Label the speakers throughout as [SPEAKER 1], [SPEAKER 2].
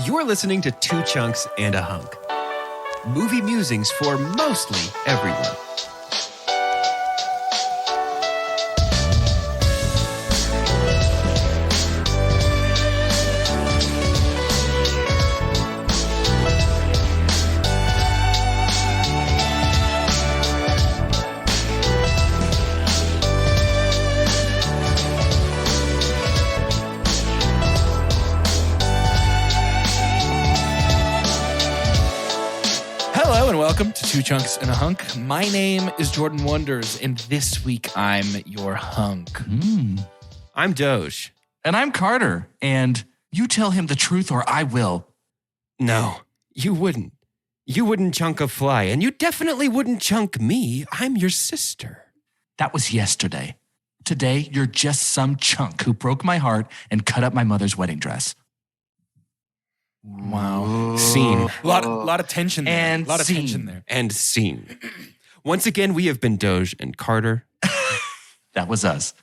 [SPEAKER 1] You're listening to Two Chunks and a Hunk. Movie musings for mostly everyone.
[SPEAKER 2] Welcome to Two Chunks and a Hunk. My name is Jordan Wonders, and this week I'm your hunk.
[SPEAKER 1] I'm Doge.
[SPEAKER 3] And I'm Carter, and you tell him the truth or I will.
[SPEAKER 1] No, you wouldn't. You wouldn't chunk a fly, and you definitely wouldn't chunk me. I'm your sister.
[SPEAKER 3] That was yesterday. Today, you're just some chunk who broke my heart and cut up my mother's wedding dress.
[SPEAKER 2] Wow.
[SPEAKER 1] Scene.
[SPEAKER 2] A lot of tension there.
[SPEAKER 3] And
[SPEAKER 2] a lot of
[SPEAKER 3] scene.
[SPEAKER 2] tension there.
[SPEAKER 1] And scene. Once again, we have been Doge and Carter.
[SPEAKER 3] That was us.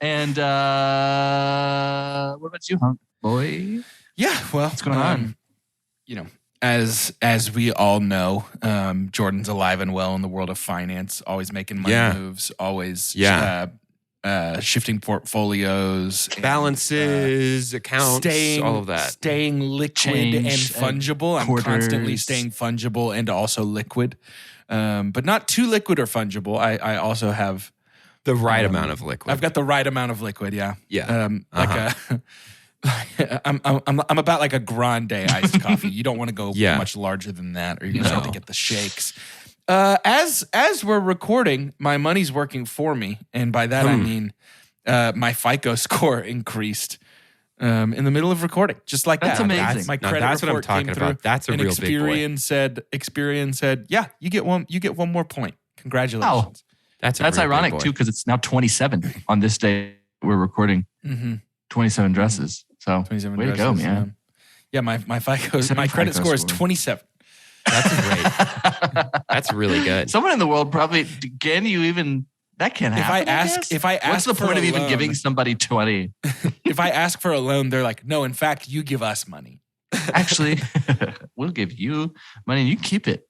[SPEAKER 3] And what about you, hunk boy?
[SPEAKER 2] Yeah, well,
[SPEAKER 3] What's going on?
[SPEAKER 2] You know, as we all know, Jordan's alive and well in the world of finance, always making money moves, always shifting portfolios,
[SPEAKER 1] Balances, accounts, all of that.
[SPEAKER 2] Staying liquid
[SPEAKER 3] Change,
[SPEAKER 2] and fungible. I'm
[SPEAKER 3] quarters.
[SPEAKER 2] constantly staying fungible and also liquid, but not too liquid or fungible. I also have
[SPEAKER 1] The right amount of liquid.
[SPEAKER 2] I've got the right amount of liquid. Yeah.
[SPEAKER 1] Yeah.
[SPEAKER 2] I'm about like a grande iced coffee. You don't want to go much larger than that, or you're gonna start to get the shakes. As we're recording, my money's working for me, and by that I mean my FICO score increased in the middle of recording, just like
[SPEAKER 3] That's
[SPEAKER 2] that.
[SPEAKER 3] amazing.
[SPEAKER 2] My credit
[SPEAKER 1] that's what I'm
[SPEAKER 2] report
[SPEAKER 1] talking
[SPEAKER 2] came through,
[SPEAKER 1] about. That's a
[SPEAKER 2] and
[SPEAKER 1] real big boy.
[SPEAKER 2] Experian said, yeah, you get one more point. Congratulations.
[SPEAKER 3] Wow.
[SPEAKER 1] That's
[SPEAKER 3] ironic, too, because it's now 27 on this day we're recording. 27 dresses. So,
[SPEAKER 2] 27
[SPEAKER 3] way
[SPEAKER 2] dresses,
[SPEAKER 3] to go, man.
[SPEAKER 2] Yeah, my credit score is 27.
[SPEAKER 1] That's great. That's really good.
[SPEAKER 3] Someone in the world probably, can you even, that can't happen.
[SPEAKER 2] If I ask
[SPEAKER 3] what's the
[SPEAKER 2] for
[SPEAKER 3] point
[SPEAKER 2] a
[SPEAKER 3] of even
[SPEAKER 2] loan,
[SPEAKER 3] giving somebody 20?
[SPEAKER 2] If I ask for a loan, they're like, no, in fact, you give us money.
[SPEAKER 3] Actually, we'll give you money and you keep it.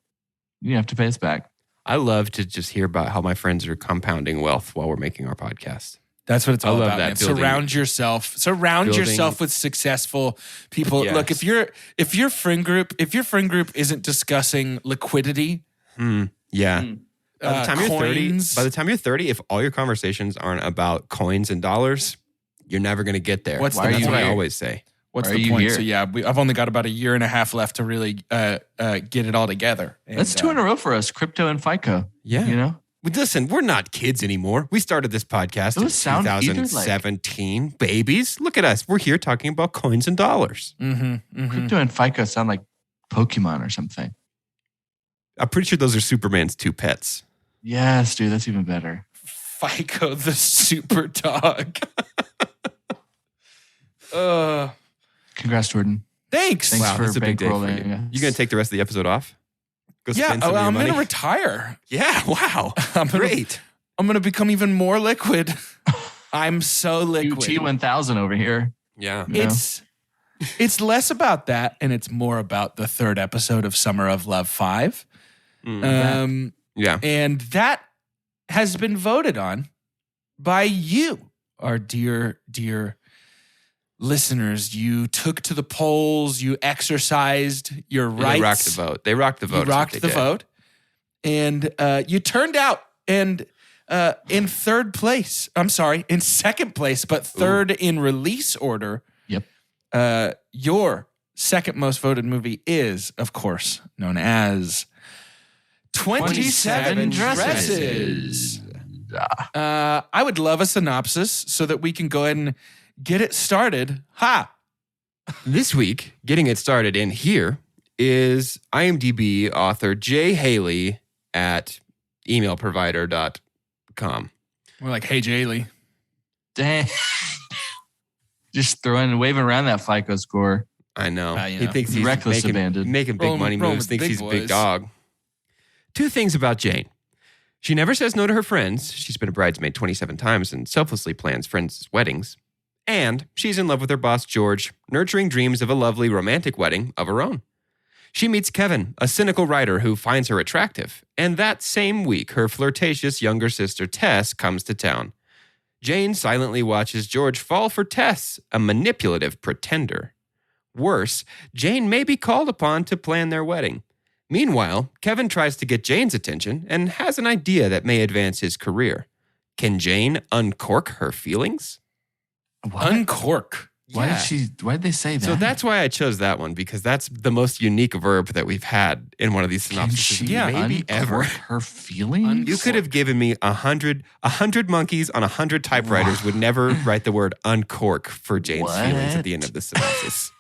[SPEAKER 3] You have to pay us back.
[SPEAKER 1] I love to just hear about how my friends are compounding wealth while we're making our podcast.
[SPEAKER 2] That's what it's all about, man.
[SPEAKER 1] Building-
[SPEAKER 2] Surround yourself with successful people.
[SPEAKER 1] Yes.
[SPEAKER 2] Look, if your friend group isn't discussing liquidity,
[SPEAKER 1] By the time you're 30, if all your conversations aren't about coins and dollars, you're never going to get there.
[SPEAKER 2] That's
[SPEAKER 1] what
[SPEAKER 2] here?
[SPEAKER 1] I always say.
[SPEAKER 2] What's
[SPEAKER 3] Why
[SPEAKER 2] the
[SPEAKER 3] are you
[SPEAKER 2] point?
[SPEAKER 3] here?
[SPEAKER 2] So yeah, I've only got about a year and a half left to really get it all together. And,
[SPEAKER 3] That's 2 in a row for us, crypto and FICO.
[SPEAKER 1] Yeah.
[SPEAKER 3] You know?
[SPEAKER 1] Listen, we're not kids anymore. We started this podcast in
[SPEAKER 3] Those sound either
[SPEAKER 1] 2017. Babies, look at us. We're here talking about coins and dollars.
[SPEAKER 3] Crypto and FICO sound like Pokemon or something.
[SPEAKER 1] I'm pretty sure those are Superman's 2 pets.
[SPEAKER 3] Yes, dude, that's even better.
[SPEAKER 2] FICO the super dog.
[SPEAKER 3] Congrats, Jordan.
[SPEAKER 2] Thanks.
[SPEAKER 3] Thanks
[SPEAKER 1] Wow,
[SPEAKER 3] for
[SPEAKER 1] that's a big day for you.
[SPEAKER 3] bankrolling.
[SPEAKER 1] You going to take the rest of the episode off? Go
[SPEAKER 2] Yeah,
[SPEAKER 1] spend some of your
[SPEAKER 2] I'm
[SPEAKER 1] money?
[SPEAKER 2] going to retire.
[SPEAKER 1] Yeah, wow. Great.
[SPEAKER 2] I'm going to become even more liquid. I'm so liquid.
[SPEAKER 3] UT1000 over here.
[SPEAKER 1] Yeah.
[SPEAKER 3] You know?
[SPEAKER 2] It's less about that, and it's more about the 3rd episode of Summer of Love 5.
[SPEAKER 1] Yeah.
[SPEAKER 2] And that has been voted on by you, our dear listeners. You took to the polls. You exercised your rights.
[SPEAKER 1] They rocked the vote. They rocked the vote.
[SPEAKER 2] You rocked the vote. And you turned out in 3rd place. I'm sorry, in 2nd place, but 3rd in release order.
[SPEAKER 3] Yep.
[SPEAKER 2] Your 2nd most voted movie is, of course, known as 27 Dresses. I would love a synopsis so that we can go ahead and get it started.
[SPEAKER 1] This week, getting it started in here is IMDb author Jay Haley at emailprovider.com.
[SPEAKER 2] We're like, hey, Jaylee.
[SPEAKER 3] Dang. Just waving around that FICO score.
[SPEAKER 1] I know.
[SPEAKER 2] You
[SPEAKER 1] He
[SPEAKER 2] know.
[SPEAKER 1] thinks he's
[SPEAKER 3] Reckless abandon.
[SPEAKER 1] making big
[SPEAKER 2] Rolling-
[SPEAKER 1] money
[SPEAKER 2] rolling
[SPEAKER 1] moves,
[SPEAKER 2] with
[SPEAKER 1] thinks
[SPEAKER 2] big
[SPEAKER 1] he's a big
[SPEAKER 2] boys.
[SPEAKER 1] dog. 2 things about Jane. She never says no to her friends. She's been a bridesmaid 27 times and selflessly plans friends' weddings. And she's in love with her boss, George, nurturing dreams of a lovely romantic wedding of her own. She meets Kevin, a cynical writer who finds her attractive. And that same week, her flirtatious younger sister, Tess, comes to town. Jane silently watches George fall for Tess, a manipulative pretender. Worse, Jane may be called upon to plan their wedding. Meanwhile, Kevin tries to get Jane's attention and has an idea that may advance his career. Can Jane uncork her feelings?
[SPEAKER 2] What? Uncork?
[SPEAKER 3] Why did they say that?
[SPEAKER 1] So that's why I chose that one, because that's the most unique verb that we've had in one of these synopses.
[SPEAKER 3] Maybe ever. Her feelings?
[SPEAKER 1] You could have given me 100 monkeys on 100 typewriters would never write the word uncork for Jane's feelings at the end of the synopsis.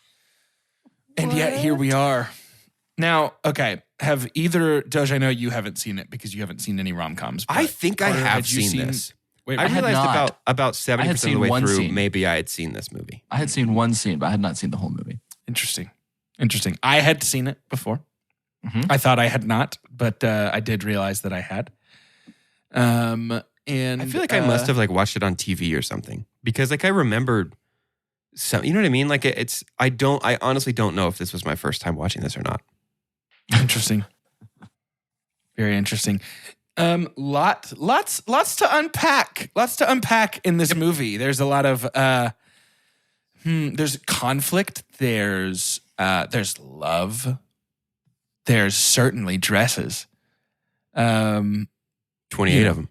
[SPEAKER 2] And yet here we are. Now, okay, have either, Doge, I know you haven't seen it because you haven't seen any rom-coms.
[SPEAKER 1] I think I have seen this.
[SPEAKER 2] Wait,
[SPEAKER 1] I realized about 70% of the way through,
[SPEAKER 3] scene.
[SPEAKER 1] maybe I had seen this movie.
[SPEAKER 3] I had seen one scene, but I had not seen the whole movie.
[SPEAKER 2] Interesting. I had seen it before.
[SPEAKER 3] Mm-hmm.
[SPEAKER 2] I thought I had not, but I did realize that I had. And
[SPEAKER 1] I feel like I must have watched it on TV or something, because I remembered some, you know what I mean? I honestly don't know if this was my first time watching this or not.
[SPEAKER 2] Interesting. Very interesting. Lots to unpack. Lots to unpack in this movie. There's a lot of there's conflict. There's love. There's certainly dresses.
[SPEAKER 1] 28 of them.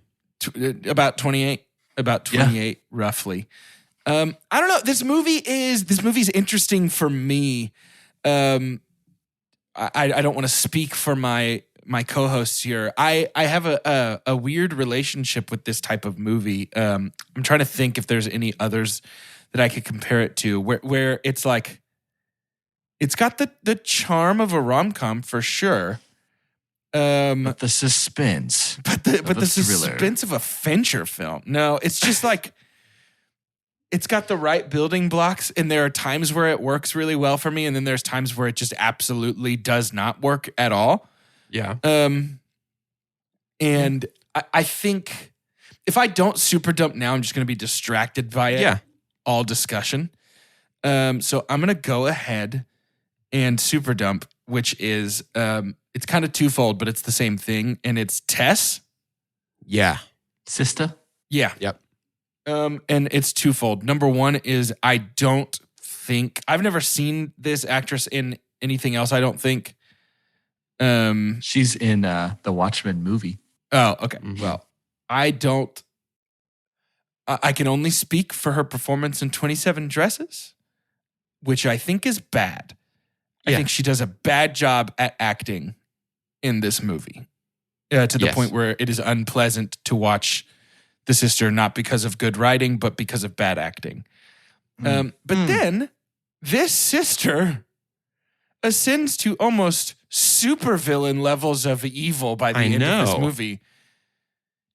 [SPEAKER 2] About 28. About 28, roughly. I don't know. This movie's interesting for me. I don't want to speak for my co-hosts here. I have a weird relationship with this type of movie. I'm trying to think if there's any others that I could compare it to where it's like, it's got the charm of a rom-com for sure.
[SPEAKER 3] But the suspense.
[SPEAKER 2] But the suspense of a Fincher film. No, it's just like, it's got the right building blocks, and there are times where it works really well for me, and then there's times where it just absolutely does not work at all.
[SPEAKER 1] Yeah.
[SPEAKER 2] And I think if I don't super dump now, I'm just going to be distracted by it.
[SPEAKER 1] Yeah.
[SPEAKER 2] All discussion. So I'm going to go ahead and super dump, which is, it's kind of twofold, but it's the same thing. And it's Tess.
[SPEAKER 1] Yeah.
[SPEAKER 3] Sister?
[SPEAKER 2] Yeah.
[SPEAKER 1] Yep.
[SPEAKER 2] And it's twofold. Number one is I've never seen this actress in anything else, I don't think.
[SPEAKER 3] She's in the Watchmen movie.
[SPEAKER 2] Oh, okay.
[SPEAKER 1] Mm-hmm.
[SPEAKER 2] Well, I can only speak for her performance in 27 Dresses, which I think is bad. I think she does a bad job at acting in this movie to the point where it is unpleasant to watch the sister, not because of good writing, but because of bad acting. But then this sister ascends to almost supervillain levels of evil by the end of this movie,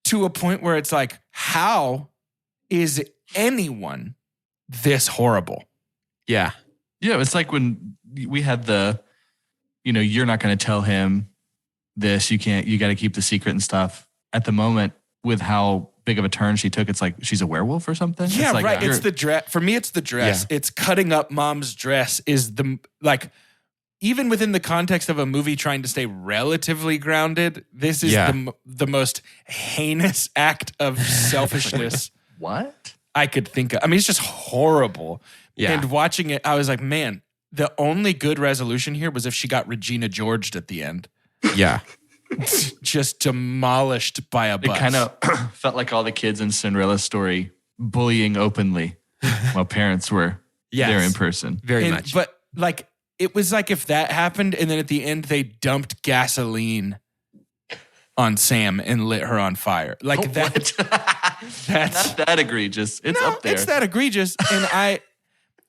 [SPEAKER 2] to a point where it's like, how is anyone this horrible?
[SPEAKER 1] Yeah.
[SPEAKER 3] Yeah, it's like when we had you're not going to tell him this, you got to keep the secret and stuff. At the moment, with how big of a turn she took, it's like she's a werewolf or something.
[SPEAKER 2] Yeah,
[SPEAKER 3] it's like,
[SPEAKER 2] right. It's the dress. For me, it's the dress.
[SPEAKER 1] Yeah.
[SPEAKER 2] It's cutting up mom's dress is even within the context of a movie trying to stay relatively grounded, this is the most heinous act of selfishness
[SPEAKER 3] what
[SPEAKER 2] I could think of. I mean, it's just horrible.
[SPEAKER 1] Yeah.
[SPEAKER 2] And watching it, I was like, man, the only good resolution here was if she got Regina Georged at the end.
[SPEAKER 1] Yeah.
[SPEAKER 2] Just demolished by a bus.
[SPEAKER 3] It kind of felt like all the kids in Cinderella's story bullying openly while parents were there in person.
[SPEAKER 1] Very much.
[SPEAKER 2] But it was like if that happened and then at the end they dumped gasoline on Sam and lit her on fire. Like that. That's
[SPEAKER 3] not that egregious. It's up there.
[SPEAKER 2] It's that egregious. And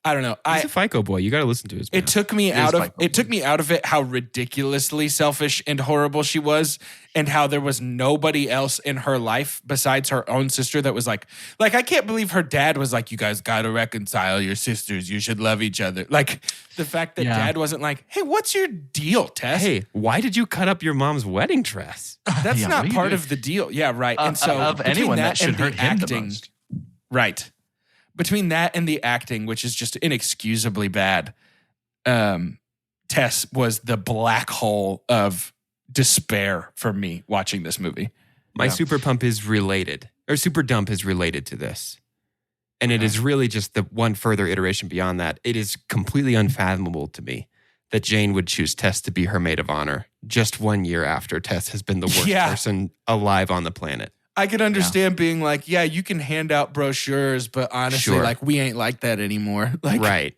[SPEAKER 2] I don't know.
[SPEAKER 1] He's a FICO boy. You got to listen to his.
[SPEAKER 2] It took me out of it how ridiculously selfish and horrible she was, and how there was nobody else in her life besides her own sister that was like I can't believe her dad was like, you guys got to reconcile your sisters. You should love each other. Like the fact that dad wasn't like, hey, what's your deal, Tess?
[SPEAKER 1] Hey, why did you cut up your mom's wedding dress?
[SPEAKER 2] That's not part of the deal. Yeah, right. And so
[SPEAKER 3] of anyone that should hurt him
[SPEAKER 2] acting,
[SPEAKER 3] the most.
[SPEAKER 2] right? between that and the acting, which is just inexcusably bad, Tess was the black hole of despair for me watching this movie.
[SPEAKER 1] My super pump is related, or super dump is related to this. And it is really just the one further iteration beyond that. It is completely unfathomable to me that Jane would choose Tess to be her maid of honor just 1 year after Tess has been the worst person alive on the planet.
[SPEAKER 2] I could understand being like, yeah, you can hand out brochures, but honestly, like, we ain't like that anymore. Like,
[SPEAKER 1] right.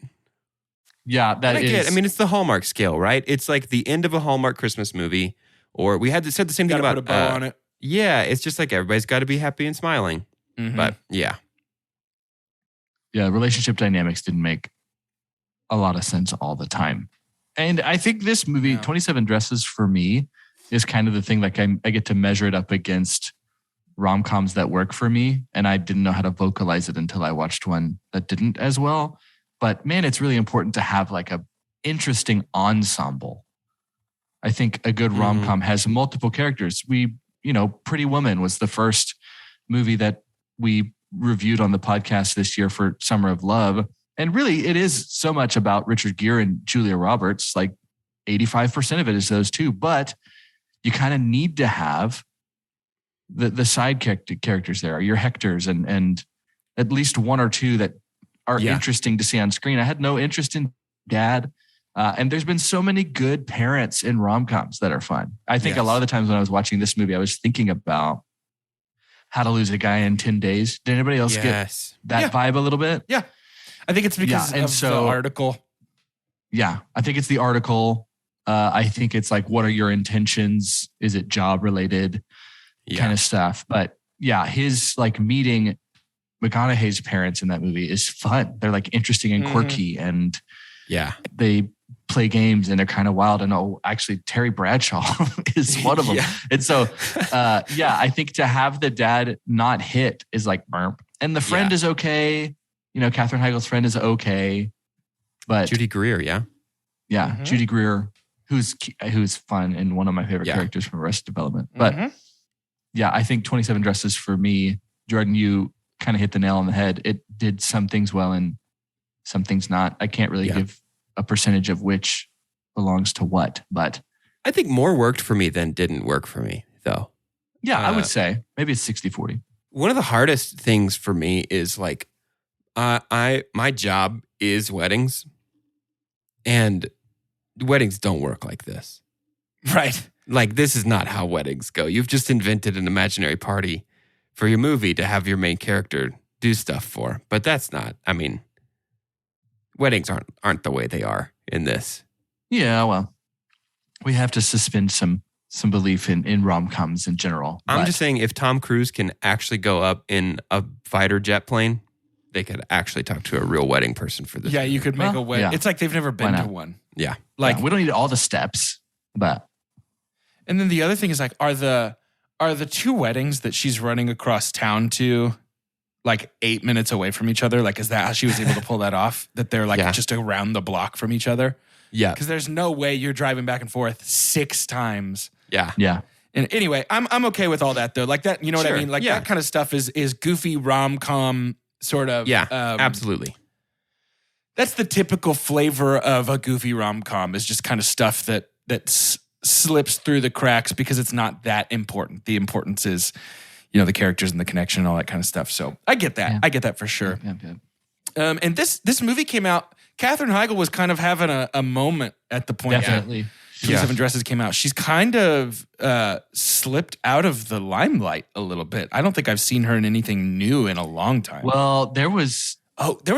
[SPEAKER 3] Yeah, that is.
[SPEAKER 1] I mean, it's the Hallmark scale, right? It's like the end of a Hallmark Christmas movie. Or we had said the same thing about
[SPEAKER 2] put a bow on it.
[SPEAKER 1] Yeah, it's just like everybody's got to be happy and smiling.
[SPEAKER 2] Mm-hmm.
[SPEAKER 1] But yeah.
[SPEAKER 3] Yeah, relationship dynamics didn't make a lot of sense all the time. And I think this movie, 27 Dresses, for me, is kind of the thing. Like I get to measure it up against rom-coms that work for me. And I didn't know how to vocalize it until I watched one that didn't as well. But man, it's really important to have like a interesting ensemble. I think a good rom-com has multiple characters. Pretty Woman was the first movie that we reviewed on the podcast this year for Summer of Love. And really, it is so much about Richard Gere and Julia Roberts. Like 85% of it is those two. But you kind of need to have the side characters there, your Hectors, and at least one or two that are interesting to see on screen. I had no interest in Dad. And there's been so many good parents in rom-coms that are fun. I think a lot of the times when I was watching this movie, I was thinking about How to Lose a Guy in 10 Days. Did anybody else get that vibe a little bit?
[SPEAKER 2] Yeah. I think it's because of the article.
[SPEAKER 3] Yeah. I think it's the article. I think it's like, what are your intentions? Is it job related kind of stuff? But yeah, his like meeting McConaughey's parents in that movie is fun. They're like interesting and quirky and they play games and they're kind of wild. And actually Terry Bradshaw is one of them. And so, I think to have the dad not hit is like, burp. And the friend is okay. Katherine Heigl's friend is okay. But
[SPEAKER 1] Judy Greer,
[SPEAKER 3] Judy Greer, who's fun and one of my favorite characters from Arrested Development. But I think 27 Dresses for me, Jordan, you kind of hit the nail on the head. It did some things well and some things not. I can't really give a percentage of which belongs to what, but
[SPEAKER 1] I think more worked for me than didn't work for me, though.
[SPEAKER 3] Yeah, I would say maybe it's 60-40.
[SPEAKER 1] One of the hardest things for me is like, my job is weddings, and weddings don't work like this.
[SPEAKER 2] Right.
[SPEAKER 1] Like, this is not how weddings go. You've just invented an imaginary party for your movie to have your main character do stuff for. But that's not, I mean, weddings aren't the way they are in this.
[SPEAKER 3] Yeah, well, we have to suspend some belief in rom-coms in general.
[SPEAKER 1] I'm just saying, if Tom Cruise can actually go up in a fighter jet plane, they could actually talk to a real wedding person for this.
[SPEAKER 2] Yeah, you could make a wedding. Yeah. It's like they've never been to one.
[SPEAKER 1] Yeah.
[SPEAKER 2] Like,
[SPEAKER 3] we don't need all the steps, but.
[SPEAKER 2] And then the other thing is like, are the two weddings that she's running across town to like 8 minutes away from each other? Like, is that how she was able to pull that off? That they're like just around the block from each other?
[SPEAKER 1] Yeah.
[SPEAKER 2] Because there's no way you're driving back and forth 6 times.
[SPEAKER 1] Yeah.
[SPEAKER 3] Yeah.
[SPEAKER 2] And anyway, I'm okay with all that though. Like that, you know what I mean? Like that kind of stuff is goofy rom-com sort of.
[SPEAKER 1] Yeah, absolutely.
[SPEAKER 2] That's the typical flavor of a goofy rom-com, is just kind of stuff that slips through the cracks because it's not that important. The importance is, the characters and the connection and all that kind of stuff. So I get that. Yeah. I get that for sure.
[SPEAKER 3] Yeah.
[SPEAKER 2] And this movie came out, Katherine Heigl was kind of having a moment at the point.
[SPEAKER 3] Definitely.
[SPEAKER 2] 27 Dresses came out. She's kind of slipped out of the limelight a little bit. I don't think I've seen her in anything new in a long time.
[SPEAKER 3] Well, there was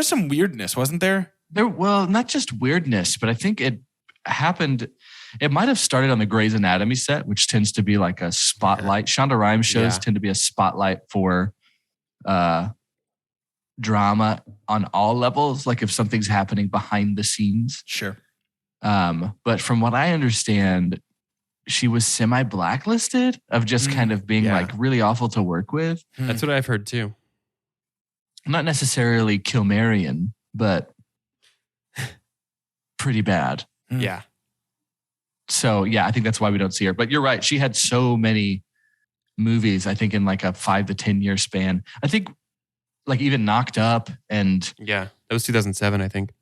[SPEAKER 2] some weirdness, wasn't there?
[SPEAKER 3] Well, not just weirdness, but I think it happened. It might have started on the Grey's Anatomy set, which tends to be like a spotlight. Shonda Rhimes shows tend to be a spotlight for drama on all levels. Like if something's happening behind the scenes.
[SPEAKER 2] Sure.
[SPEAKER 3] But from what I understand, she was semi-blacklisted of just kind of being like really awful to work with.
[SPEAKER 1] That's what I've heard too.
[SPEAKER 3] Not necessarily Kilmarian, but pretty bad.
[SPEAKER 1] Yeah.
[SPEAKER 3] So I think that's why we don't see her. But you're right. She had so many movies, I think in like a 5 to 10 year span. I think like even Knocked Up, and
[SPEAKER 1] Yeah, that was 2007, I think.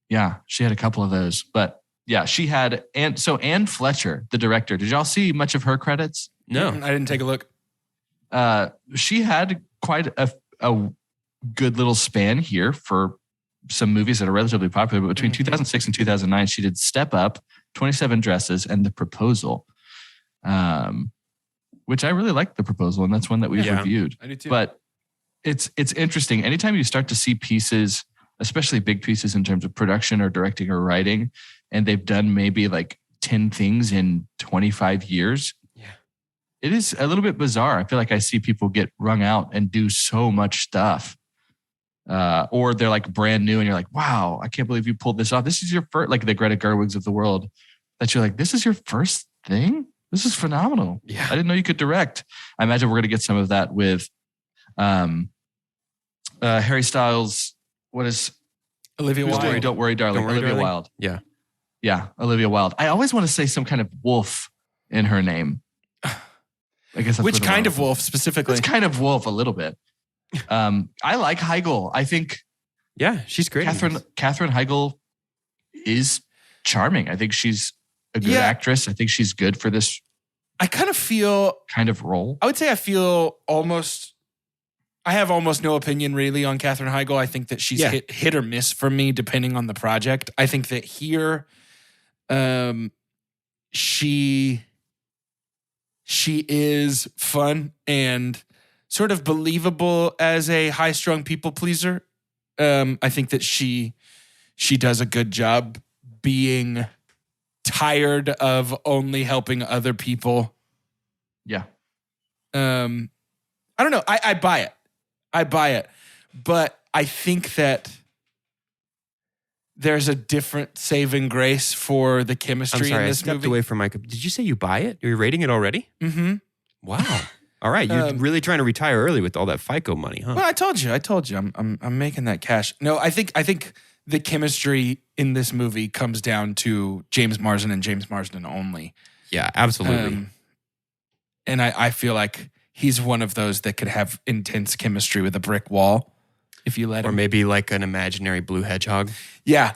[SPEAKER 3] yeah, she had a couple of those. But yeah, she had, and so Anne Fletcher, the director. Did y'all see much of her credits?
[SPEAKER 1] No.
[SPEAKER 2] I didn't take a look.
[SPEAKER 3] She had quite a good little span here for some movies that are relatively popular. But between 2006 and 2009, she did Step Up, 27 Dresses, and The Proposal, which I really liked. The Proposal, and that's one that we've reviewed.
[SPEAKER 2] I do too.
[SPEAKER 3] But it's interesting. Anytime you start to see pieces, especially big pieces in terms of production or directing or writing, and they've done maybe like 10 things in 25 years, it is a little bit bizarre. I feel like I see people get wrung out and do so much stuff. Or they're like brand new and you're like, wow, I can't believe you pulled this off. This is your first, like the Greta Gerwigs of the world, that you're like, this is your first thing? This is phenomenal.
[SPEAKER 1] Yeah.
[SPEAKER 3] I didn't know you could direct. I imagine we're going to get some of that with Harry Styles. What is
[SPEAKER 2] Olivia Wilde?
[SPEAKER 3] Don't worry, darling. Olivia Wilde.
[SPEAKER 1] Yeah.
[SPEAKER 3] Yeah, Olivia Wilde. I always want to say some kind of wolf in her name. I guess that's
[SPEAKER 2] Which kind of wolf specifically?
[SPEAKER 3] It's kind of wolf a little bit. I like Heigl. I think
[SPEAKER 1] she's great.
[SPEAKER 3] Katherine Heigl is charming. I think she's a good actress. I think she's good for this.
[SPEAKER 2] I kind of feel
[SPEAKER 3] kind of role.
[SPEAKER 2] I would say I have almost no opinion really on Katherine Heigl. I think that she's hit or miss for me depending on the project. I think that here, she is fun and sort of believable as a high-strung people pleaser. I think that she does a good job being tired of only helping other people.
[SPEAKER 3] Yeah.
[SPEAKER 2] I don't know. I buy it. But I think that there's a different saving grace for the chemistry in this movie.
[SPEAKER 1] I stepped away from my... Did you say you buy it? You're rating it already?
[SPEAKER 2] Mm-hmm.
[SPEAKER 1] Wow. All right. You're really trying to retire early with all that FICO money, huh?
[SPEAKER 2] Well, I told you. I'm making that cash. No, I think the chemistry in this movie comes down to James Marsden and James Marsden only.
[SPEAKER 1] Yeah, absolutely.
[SPEAKER 2] And I feel like he's one of those that could have intense chemistry with a brick wall if you let him.
[SPEAKER 1] Or maybe like an imaginary blue hedgehog.
[SPEAKER 2] Yeah,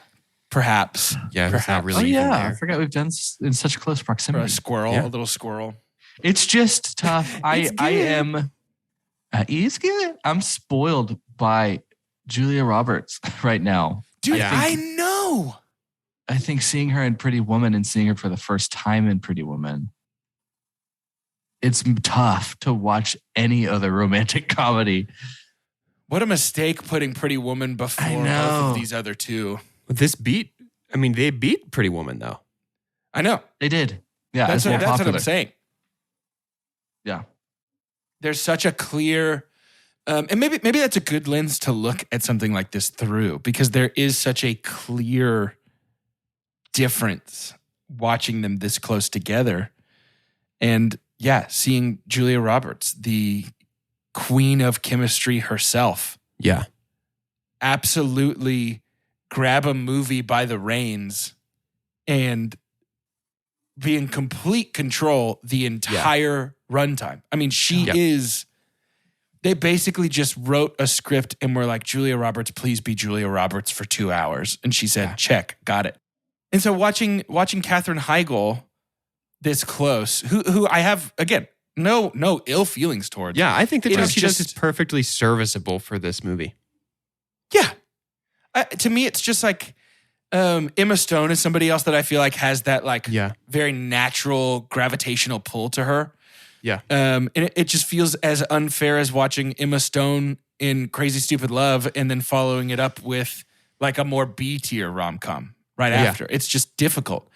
[SPEAKER 2] perhaps.
[SPEAKER 1] Yeah,
[SPEAKER 2] perhaps.
[SPEAKER 1] It's not really even there.
[SPEAKER 3] I forgot we've done in such close proximity.
[SPEAKER 2] Or a squirrel, a little squirrel.
[SPEAKER 3] It's just tough. I am. It's good. I'm spoiled by Julia Roberts right now.
[SPEAKER 2] Dude, I know.
[SPEAKER 3] I think seeing her in Pretty Woman and seeing her for the first time in Pretty Woman, it's tough to watch any other romantic comedy.
[SPEAKER 2] What a mistake putting Pretty Woman before both of these other two.
[SPEAKER 1] They beat Pretty Woman though.
[SPEAKER 2] I know.
[SPEAKER 3] They did. Yeah,
[SPEAKER 2] that's what I'm saying.
[SPEAKER 3] Yeah.
[SPEAKER 2] There's such a clear, and maybe that's a good lens to look at something like this through, because there is such a clear difference watching them this close together. And seeing Julia Roberts, the queen of chemistry herself.
[SPEAKER 1] Yeah.
[SPEAKER 2] Absolutely grab a movie by the reins and be in complete control the entire runtime. I mean, they basically just wrote a script and were like, Julia Roberts, please be Julia Roberts for 2 hours. And she said, check, got it. And so watching Katherine Heigl this close, who I have, again, no ill feelings towards.
[SPEAKER 1] Yeah, I think that she just is perfectly serviceable for this movie.
[SPEAKER 2] Yeah. To me, it's just like Emma Stone is somebody else that I feel like has that very natural gravitational pull to her.
[SPEAKER 1] Yeah.
[SPEAKER 2] And it just feels as unfair as watching Emma Stone in Crazy Stupid Love and then following it up with like a more B-tier rom-com after. It's just difficult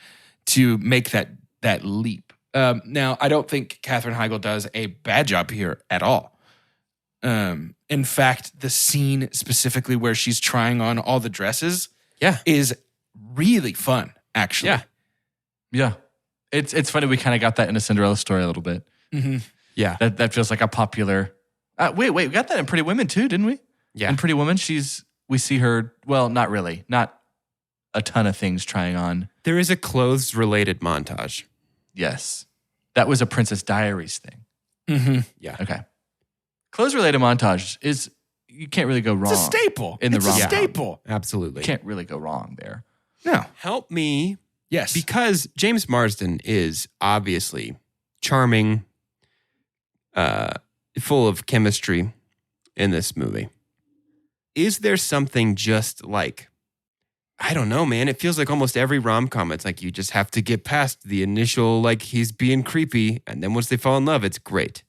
[SPEAKER 2] to make that leap. Now, I don't think Katherine Heigl does a bad job here at all. In fact, the scene specifically where she's trying on all the dresses is really fun, actually.
[SPEAKER 3] Yeah. It's funny. We kind of got that in a Cinderella Story a little bit.
[SPEAKER 2] Mm-hmm.
[SPEAKER 1] Yeah.
[SPEAKER 3] That feels like a popular... wait, we got that in Pretty Women too, didn't we?
[SPEAKER 1] Yeah.
[SPEAKER 3] In Pretty Women, we see her, well, not really. Not a ton of things trying on.
[SPEAKER 1] There is a clothes-related montage.
[SPEAKER 3] Yes. That was a Princess Diaries thing.
[SPEAKER 2] Mm-hmm.
[SPEAKER 1] Yeah.
[SPEAKER 3] Okay. Clothes-related montage is you can't really go wrong.
[SPEAKER 2] It's a staple.
[SPEAKER 3] In the
[SPEAKER 2] it's
[SPEAKER 3] rom-com.
[SPEAKER 2] a staple.
[SPEAKER 1] Absolutely.
[SPEAKER 3] You can't really go wrong there.
[SPEAKER 2] No.
[SPEAKER 1] Help me.
[SPEAKER 2] Yes.
[SPEAKER 1] Because James Marsden is obviously charming, full of chemistry in this movie. Is there something just like, I don't know, man. It feels like almost every rom-com, it's like you just have to get past the initial, like he's being creepy. And then once they fall in love, it's great.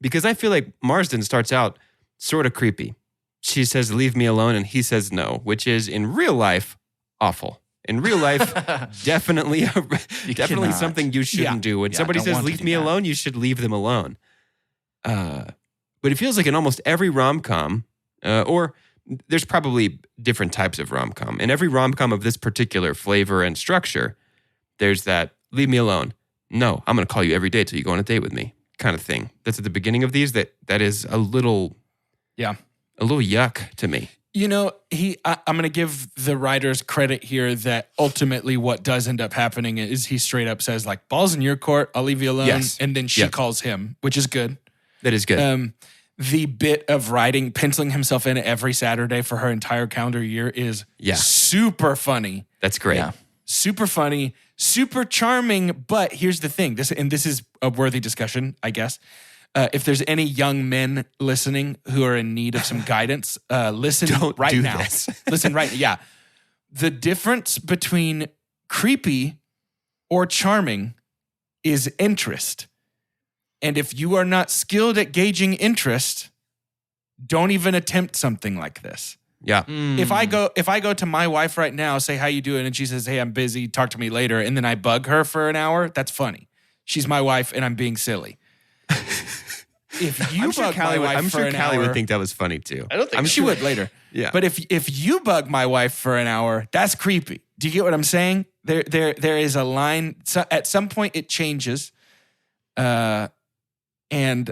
[SPEAKER 1] Because I feel like Marsden starts out sort of creepy. She says, leave me alone. And he says no, which is in real life, awful. In real life, definitely
[SPEAKER 3] cannot.
[SPEAKER 1] something you shouldn't do. When somebody
[SPEAKER 3] don't
[SPEAKER 1] says,
[SPEAKER 3] want to
[SPEAKER 1] leave
[SPEAKER 3] do
[SPEAKER 1] me
[SPEAKER 3] that.
[SPEAKER 1] alone, you should leave them alone. But it feels like in almost every rom-com, or there's probably different types of rom-com. In every rom-com of this particular flavor and structure, there's that, leave me alone. No, I'm going to call you every day till you go on a date with me kind of thing. That's at the beginning of these. That is a little yuck to me.
[SPEAKER 2] You know, I'm going to give the writers credit here that ultimately what does end up happening is he straight up says, like, ball's in your court, I'll leave you alone.
[SPEAKER 1] Yes.
[SPEAKER 2] And then she calls him, which is good.
[SPEAKER 1] That is good.
[SPEAKER 2] The bit of writing, penciling himself in every Saturday for her entire calendar year is super funny.
[SPEAKER 1] That's great.
[SPEAKER 3] Yeah.
[SPEAKER 2] Super funny, super charming. But here's the thing. This is a worthy discussion, I guess. If there's any young men listening who are in need of some guidance, listen
[SPEAKER 1] Don't
[SPEAKER 2] right
[SPEAKER 1] do
[SPEAKER 2] now.
[SPEAKER 1] this.
[SPEAKER 2] Listen right. Yeah. The difference between creepy or charming is interest. And if you are not skilled at gauging interest, don't even attempt something like this.
[SPEAKER 1] Yeah.
[SPEAKER 2] If I go to my wife right now, say, how you doing? And she says, hey, I'm busy. Talk to me later. And then I bug her for an hour. That's funny. She's my wife and I'm being silly. If you bug my wife for an
[SPEAKER 1] Callie
[SPEAKER 2] hour,
[SPEAKER 1] would think that was funny too.
[SPEAKER 3] I don't think
[SPEAKER 2] she would later.
[SPEAKER 1] Yeah.
[SPEAKER 2] But if you bug my wife for an hour, that's creepy. Do you get what I'm saying? There is a line. So at some point, it changes. And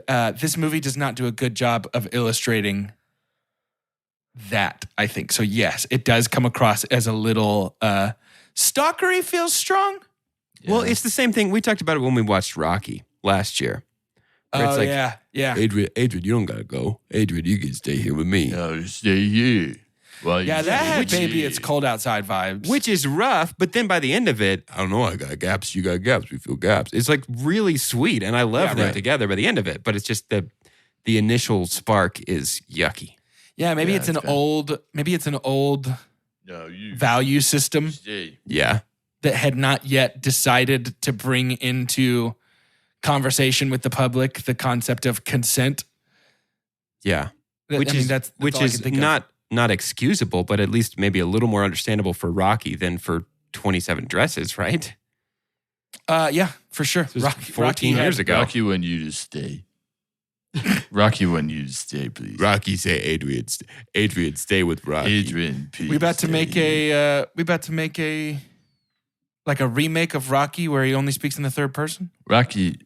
[SPEAKER 2] this movie does not do a good job of illustrating that, I think. So yes, it does come across as a little stalkery feels strong.
[SPEAKER 1] Well, it's the same thing. We talked about it when we watched Rocky last year. Where it's like,
[SPEAKER 2] yeah.
[SPEAKER 1] Adrian, you don't gotta go. Adrian, you can stay here with me.
[SPEAKER 3] No, stay here. Well,
[SPEAKER 2] Yeah, that had baby, it's cold outside vibes.
[SPEAKER 1] Which is rough, but then by the end of it, I don't know, I got gaps, you got gaps, we feel gaps. It's like really sweet, and I love them together by the end of it, but it's just the initial spark is yucky.
[SPEAKER 2] Yeah, maybe it's an old value system
[SPEAKER 1] Yeah.
[SPEAKER 2] that had not yet decided to bring into conversation with the public the concept of consent.
[SPEAKER 1] Yeah.
[SPEAKER 2] Which is
[SPEAKER 1] not excusable, but at least maybe a little more understandable for Rocky than for 27 Dresses, right?
[SPEAKER 2] Yeah, for sure.
[SPEAKER 1] Rocky, 14 years ago.
[SPEAKER 3] Rocky want you to stay. Rocky want you to stay, please.
[SPEAKER 1] Rocky say Adrian, stay with Rocky.
[SPEAKER 3] Adrian, please.
[SPEAKER 2] We about to make a like a remake of Rocky where he only speaks in the third person.
[SPEAKER 3] Rocky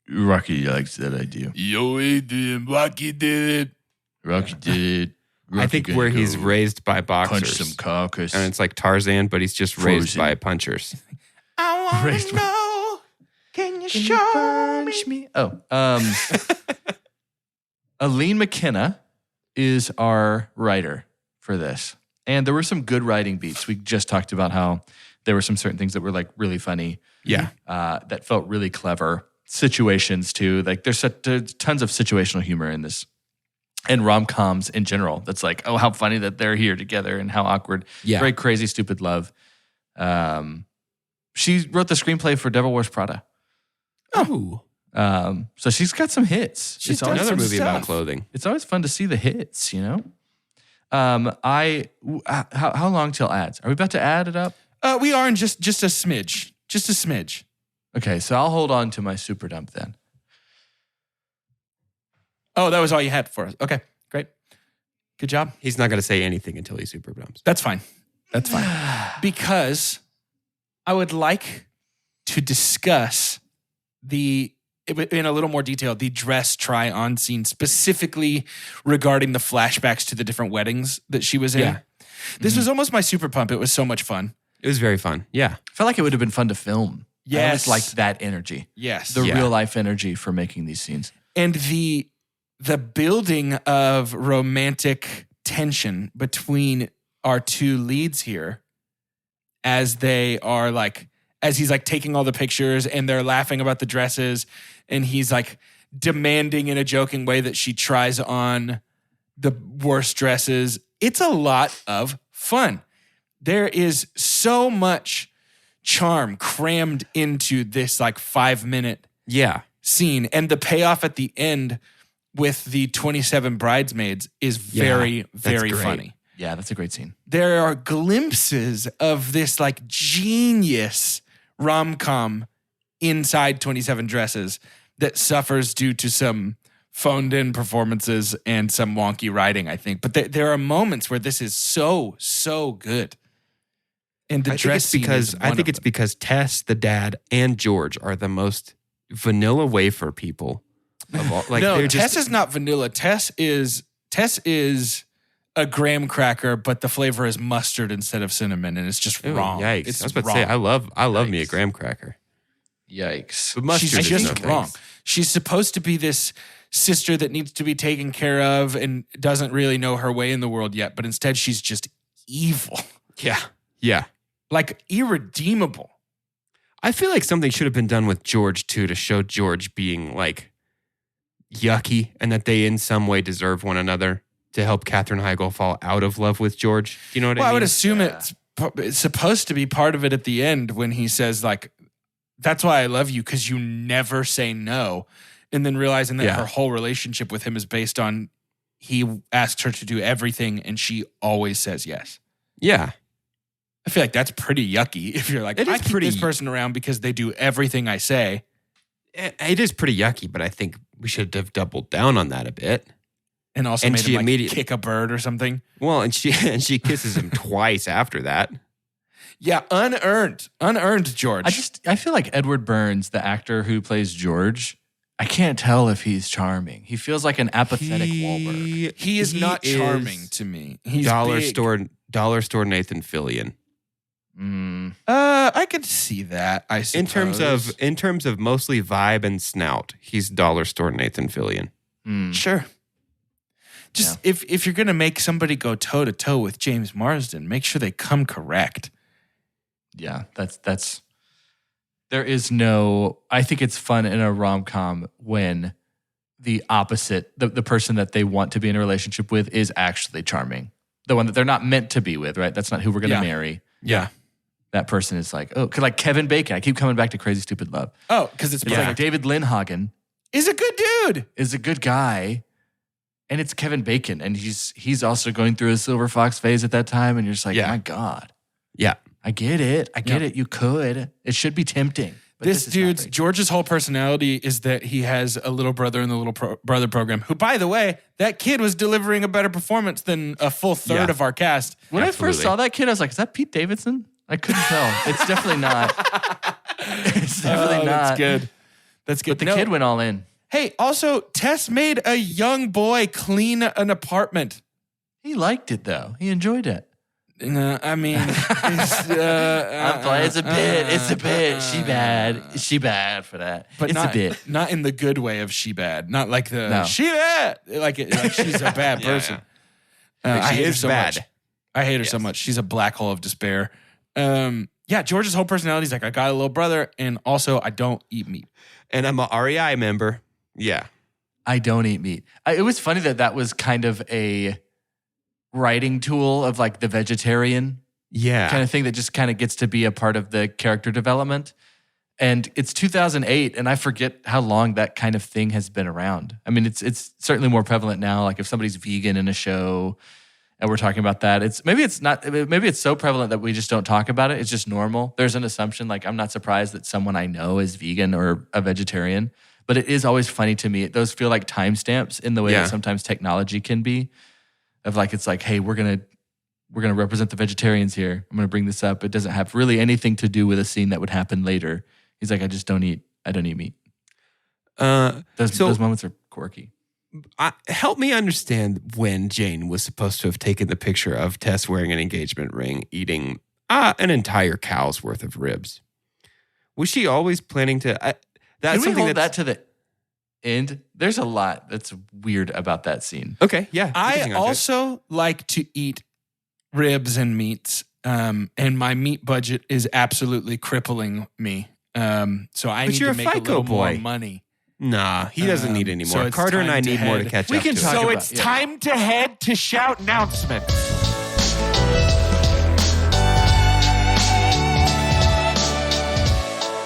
[SPEAKER 3] likes that idea.
[SPEAKER 2] Yo, Adrian, Rocky did it.
[SPEAKER 3] Rocky did it.
[SPEAKER 1] I think where he's raised by boxers.
[SPEAKER 3] Punch some carcass.
[SPEAKER 1] And it's like Tarzan, but he's just raised by punchers.
[SPEAKER 2] I want to know, can you show me?
[SPEAKER 3] Aline McKenna is our writer for this. And there were some good writing beats. We just talked about how there were some certain things that were like really funny.
[SPEAKER 1] Yeah.
[SPEAKER 3] That felt really clever. Situations too. Like there's tons of situational humor in this. And rom-coms in general. That's like, oh, how funny that they're here together and how awkward.
[SPEAKER 1] Yeah.
[SPEAKER 3] Very crazy, stupid love. She wrote the screenplay for Devil Wears Prada.
[SPEAKER 1] Oh.
[SPEAKER 3] So she's got some hits.
[SPEAKER 2] She's done
[SPEAKER 1] Another
[SPEAKER 2] some
[SPEAKER 1] movie about
[SPEAKER 2] stuff.
[SPEAKER 1] clothing.
[SPEAKER 3] It's always fun to see the hits, you know? How long till ads? Are we about to add it up?
[SPEAKER 2] We are in just a smidge. Just a smidge.
[SPEAKER 3] Okay, so I'll hold on to my super dump then.
[SPEAKER 2] Oh, that was all you had for us. Okay, great. Good job.
[SPEAKER 1] He's not going to say anything until he super dumps.
[SPEAKER 2] That's fine. That's fine. Because I would like to discuss in a little more detail, the dress try-on scene, specifically regarding the flashbacks to the different weddings that she was in.
[SPEAKER 1] Yeah.
[SPEAKER 2] This was almost my super pump. It was so much fun.
[SPEAKER 1] It was very fun. Yeah.
[SPEAKER 3] I felt like it would have been fun to film. I
[SPEAKER 2] Yes.
[SPEAKER 3] always liked that energy.
[SPEAKER 2] Yes.
[SPEAKER 3] The real life energy for making these scenes.
[SPEAKER 2] And the the building of romantic tension between our two leads here as they are like, as he's like taking all the pictures and they're laughing about the dresses and he's like demanding in a joking way that she tries on the worst dresses. It's a lot of fun. There is so much charm crammed into this like 5-minute scene. And the payoff at the end with the 27 bridesmaids is very, very funny.
[SPEAKER 3] Yeah, that's a great scene.
[SPEAKER 2] There are glimpses of this like genius rom-com inside 27 Dresses that suffers due to some phoned-in performances and some wonky writing, I think. But there are moments where this is so, so good. And the dress scene is one
[SPEAKER 1] I think it's because Tess, the dad, and George are the most vanilla wafer people of all. Like,
[SPEAKER 2] no, Tess is not vanilla. Tess is a graham cracker, but the flavor is mustard instead of cinnamon, and it's just wrong.
[SPEAKER 1] Yikes!
[SPEAKER 2] It's
[SPEAKER 1] I was about to say, I love me a graham cracker.
[SPEAKER 3] Yikes!
[SPEAKER 1] But mustard
[SPEAKER 2] She's
[SPEAKER 1] is
[SPEAKER 2] just
[SPEAKER 1] no
[SPEAKER 2] wrong.
[SPEAKER 1] thanks.
[SPEAKER 2] She's supposed to be this sister that needs to be taken care of and doesn't really know her way in the world yet, but instead she's just evil.
[SPEAKER 1] Yeah.
[SPEAKER 2] Like irredeemable.
[SPEAKER 1] I feel like something should have been done with George too to show George being like yucky and that they in some way deserve one another to help Katherine Heigl fall out of love with George. Do you know what I mean?
[SPEAKER 2] I would assume it's supposed to be part of it at the end when he says like, that's why I love you because you never say no. And then realizing that her whole relationship with him is based on he asked her to do everything and she always says yes.
[SPEAKER 1] Yeah.
[SPEAKER 2] I feel like that's pretty yucky if you're like, I keep this person around because they do everything I say.
[SPEAKER 1] It is pretty yucky, but I think we should have doubled down on that a bit.
[SPEAKER 2] And also made him like kick a bird or something.
[SPEAKER 1] Well, and she kisses him twice after that.
[SPEAKER 2] Yeah, unearned George.
[SPEAKER 3] I feel like Edward Burns, the actor who plays George, I can't tell if he's charming. He feels like an apathetic Wahlberg.
[SPEAKER 2] He is not charming to me. He's
[SPEAKER 1] dollar
[SPEAKER 2] big.
[SPEAKER 1] store Nathan Fillion.
[SPEAKER 2] I could see that. I suppose.
[SPEAKER 1] In terms of mostly vibe and snout, he's dollar store Nathan Fillion.
[SPEAKER 2] Sure. Just if you're gonna make somebody go toe to toe with James Marsden, make sure they come correct.
[SPEAKER 3] Yeah, that's. There is no. I think it's fun in a rom-com when the opposite, the person that they want to be in a relationship with, is actually charming. The one that they're not meant to be with, right? That's not who we're gonna marry.
[SPEAKER 2] Yeah.
[SPEAKER 3] That person is like, cause like Kevin Bacon. I keep coming back to Crazy Stupid Love.
[SPEAKER 2] Oh, because it's
[SPEAKER 3] like David Lindhagen
[SPEAKER 2] is a good dude.
[SPEAKER 3] Is a good guy, and it's Kevin Bacon, and he's also going through a Silver Fox phase at that time, and you're just like, my God, I get it, You could. It should be tempting. But
[SPEAKER 2] this dude's George's whole personality is that he has a little brother in the little brother program. Who, by the way, that kid was delivering a better performance than a full third of our cast.
[SPEAKER 3] When I first saw that kid, I was like, is that Pete Davidson? I couldn't tell. It's definitely not. It's definitely not.
[SPEAKER 2] That's good. That's good.
[SPEAKER 3] But the kid went all in.
[SPEAKER 2] Hey, also, Tess made a young boy clean an apartment.
[SPEAKER 3] He liked it, though. He enjoyed it.
[SPEAKER 2] I mean, it's
[SPEAKER 3] a bit. It's a bit. She bad for that.
[SPEAKER 2] But
[SPEAKER 3] it's
[SPEAKER 2] not,
[SPEAKER 3] a bit.
[SPEAKER 2] Not in the good way of she bad. Not like she bad. Like she's a bad person. I hate her so much. I hate her so much. She's a black hole of despair. George's whole personality is like, I got a little brother, and also I don't eat meat.
[SPEAKER 1] And I'm a REI member. Yeah.
[SPEAKER 3] I don't eat meat. It was funny that was kind of a writing tool of like the vegetarian kind of thing that just kind of gets to be a part of the character development. And it's 2008, and I forget how long that kind of thing has been around. I mean, it's certainly more prevalent now. Like if somebody's vegan in a show and we're talking about that, maybe it's so prevalent that we just don't talk about it. It's just normal. There's an assumption, like I'm not surprised that someone I know is vegan or a vegetarian, but it is always funny to me. Those feel like timestamps in the way that sometimes technology can be. Of like, it's like, hey, we're gonna represent the vegetarians here. I'm gonna bring this up. It doesn't have really anything to do with a scene that would happen later. He's like, I don't eat meat. Those moments are quirky.
[SPEAKER 1] Help me understand when Jane was supposed to have taken the picture of Tess wearing an engagement ring, eating an entire cow's worth of ribs. Was she always planning to?
[SPEAKER 3] Can we hold that to the? And there's a lot that's weird about that scene.
[SPEAKER 1] Okay, yeah.
[SPEAKER 2] I also like to eat ribs and meats, and my meat budget is absolutely crippling me. So I need to make a little more money.
[SPEAKER 1] Nah, he doesn't need any more.
[SPEAKER 2] So
[SPEAKER 1] Carter and I need more to catch up to.
[SPEAKER 2] So it's time to head to Shout Announcements.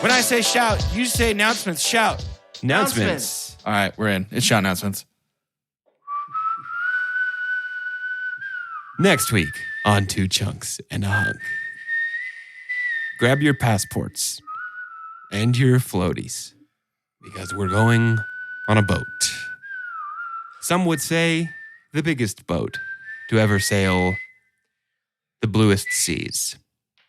[SPEAKER 2] When I say shout, you say announcements. Shout.
[SPEAKER 1] Announcements.
[SPEAKER 2] All right, we're in. It's Shout Announcements.
[SPEAKER 1] Next week on Two Chunks and a Hunk. Grab your passports and your floaties because we're going on a boat. Some would say the biggest boat to ever sail the bluest seas.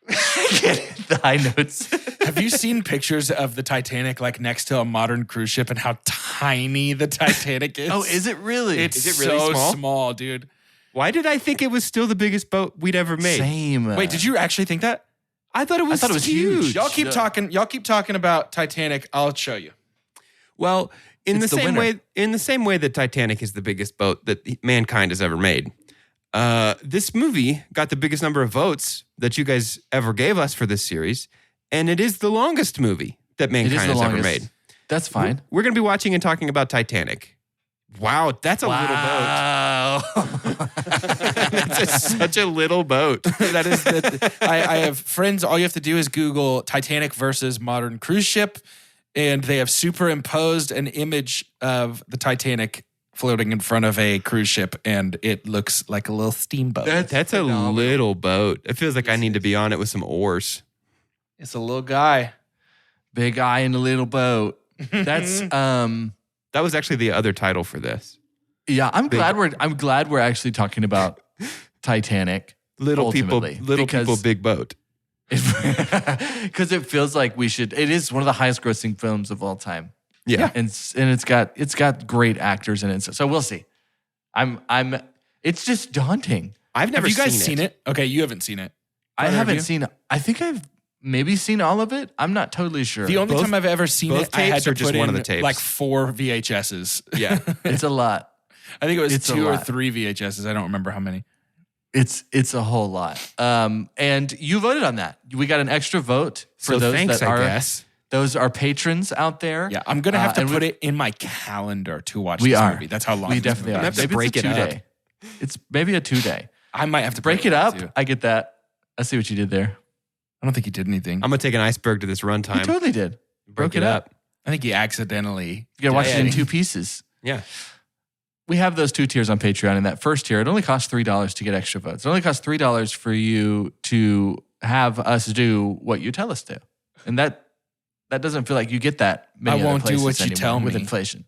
[SPEAKER 3] The high notes.
[SPEAKER 2] Have you seen pictures of the Titanic like next to a modern cruise ship and how tiny the Titanic is?
[SPEAKER 3] Oh, is it really?
[SPEAKER 2] It's
[SPEAKER 1] Is it really
[SPEAKER 2] so
[SPEAKER 1] small?
[SPEAKER 2] dude.
[SPEAKER 1] Why did I think it was still the biggest boat we'd ever made?
[SPEAKER 3] Same.
[SPEAKER 2] Wait, did you actually think that?
[SPEAKER 1] I thought it was huge.
[SPEAKER 2] Y'all keep talking about Titanic. I'll show you.
[SPEAKER 1] Well, in
[SPEAKER 3] It's
[SPEAKER 1] the
[SPEAKER 3] the
[SPEAKER 1] same
[SPEAKER 3] winner.
[SPEAKER 1] way, that Titanic is the biggest boat that mankind has ever made, this movie got the biggest number of votes that you guys ever gave us for this series, and it is the longest movie that mankind has ever made.
[SPEAKER 3] That's fine.
[SPEAKER 1] We're going to be watching and talking about Titanic. Wow, that's a little boat.
[SPEAKER 3] Wow.
[SPEAKER 1] That's such a little boat.
[SPEAKER 2] That is I have friends. All you have to do is Google Titanic versus modern cruise ship, and they have superimposed an image of the Titanic floating in front of a cruise ship, and it looks like a little steamboat.
[SPEAKER 1] That's a little boat. It feels like I need to be on it with some oars.
[SPEAKER 2] It's a little guy.
[SPEAKER 3] Big eye in a little boat. That's
[SPEAKER 1] That was actually the other title for this.
[SPEAKER 3] yeah. I'm glad we're actually talking about Titanic.
[SPEAKER 1] Little people,
[SPEAKER 3] because
[SPEAKER 1] big boat.
[SPEAKER 3] Because it feels like we should. It is one of the highest grossing films of all time.
[SPEAKER 1] Yeah.
[SPEAKER 3] and it's got great actors in it. So we'll see. It's just daunting.
[SPEAKER 1] I've never
[SPEAKER 2] Have you guys seen it? Okay, you haven't seen it.
[SPEAKER 3] I haven't seen. I think I've maybe seen all of it. I'm not totally sure.
[SPEAKER 2] The only time I've ever seen
[SPEAKER 1] both
[SPEAKER 2] it, I had
[SPEAKER 1] tapes
[SPEAKER 2] to
[SPEAKER 1] or just
[SPEAKER 2] put
[SPEAKER 1] one
[SPEAKER 2] in
[SPEAKER 1] of the tapes?
[SPEAKER 2] like 4 VHSs.
[SPEAKER 1] Yeah.
[SPEAKER 3] It's a lot.
[SPEAKER 2] I think it was
[SPEAKER 3] It's a
[SPEAKER 2] 2 or
[SPEAKER 3] lot.
[SPEAKER 2] 3 VHSs. I don't remember how many.
[SPEAKER 3] It's a whole lot. And you voted on that. We got an extra vote for
[SPEAKER 1] So
[SPEAKER 3] those
[SPEAKER 1] thanks,
[SPEAKER 3] that
[SPEAKER 1] I
[SPEAKER 3] are
[SPEAKER 1] guess.
[SPEAKER 3] those are patrons out there.
[SPEAKER 2] Yeah, I'm gonna have to
[SPEAKER 3] and
[SPEAKER 2] put it in my calendar to watch
[SPEAKER 3] We
[SPEAKER 2] this
[SPEAKER 3] are.
[SPEAKER 2] movie. That's how long
[SPEAKER 3] We
[SPEAKER 2] this
[SPEAKER 3] definitely
[SPEAKER 2] movie
[SPEAKER 3] are.
[SPEAKER 1] have to
[SPEAKER 3] Maybe
[SPEAKER 1] break
[SPEAKER 3] it's a
[SPEAKER 1] it up.
[SPEAKER 3] 2-day. It's maybe a 2-day.
[SPEAKER 2] I might have to
[SPEAKER 3] Break it up.
[SPEAKER 2] too.
[SPEAKER 3] I get that. I see what you did there.
[SPEAKER 2] I don't think he did anything.
[SPEAKER 1] I'm going to take an iceberg to this
[SPEAKER 3] You
[SPEAKER 1] runtime.
[SPEAKER 3] totally did.
[SPEAKER 1] Broke it up.
[SPEAKER 2] I think he accidentally.
[SPEAKER 3] You gotta watch it in
[SPEAKER 2] did.
[SPEAKER 3] 2 pieces.
[SPEAKER 1] Yeah.
[SPEAKER 3] We have those 2 tiers on Patreon. And that first tier, it only costs $3 to get extra votes. It only costs $3 for you to have us do what you tell us to. And that doesn't feel like you get that many
[SPEAKER 2] I
[SPEAKER 3] other
[SPEAKER 2] won't do
[SPEAKER 3] places
[SPEAKER 2] what you
[SPEAKER 3] anymore
[SPEAKER 2] tell
[SPEAKER 3] with
[SPEAKER 2] me.
[SPEAKER 3] inflation.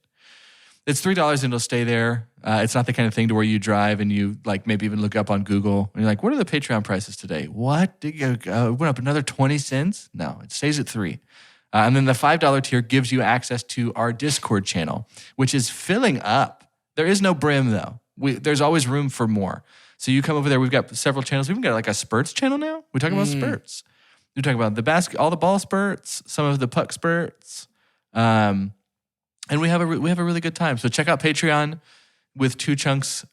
[SPEAKER 3] It's $3 and it'll stay there. It's not the kind of thing to where you drive and you like maybe even look up on Google and you're like, what are the Patreon prices today? What? Did you went up another 20 cents? No, it stays at 3. And then the $5 tier gives you access to our Discord channel, which is filling up. There is no brim though. There's always room for more. So you come over there. We've got several channels. We've even got like a spurts channel now. We talk about spurts. We talk about all the ball spurts, some of the puck spurts. And we have a really good time. So check out Patreon with 2 Chunks.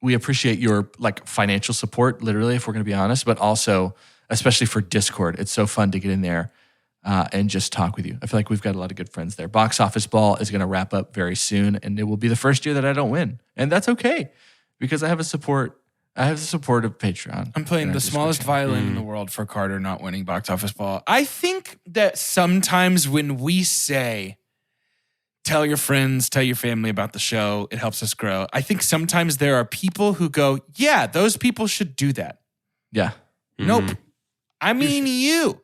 [SPEAKER 3] We appreciate your like financial support, literally, if we're going to be honest, but also especially for Discord. It's so fun to get in there and just talk with you. I feel like we've got a lot of good friends there. Box Office Ball is going to wrap up very soon, and it will be the first year that I don't win, and that's okay because I have the support of Patreon.
[SPEAKER 2] I'm playing
[SPEAKER 3] and
[SPEAKER 2] the
[SPEAKER 3] our Discord
[SPEAKER 2] smallest
[SPEAKER 3] channel.
[SPEAKER 2] violin in the world for Carter not winning Box Office Ball. I think that sometimes when we say, tell your friends, tell your family about the show, it helps us grow. I think sometimes there are people who go, yeah, those people should do that.
[SPEAKER 3] Yeah.
[SPEAKER 2] Nope. I mean you.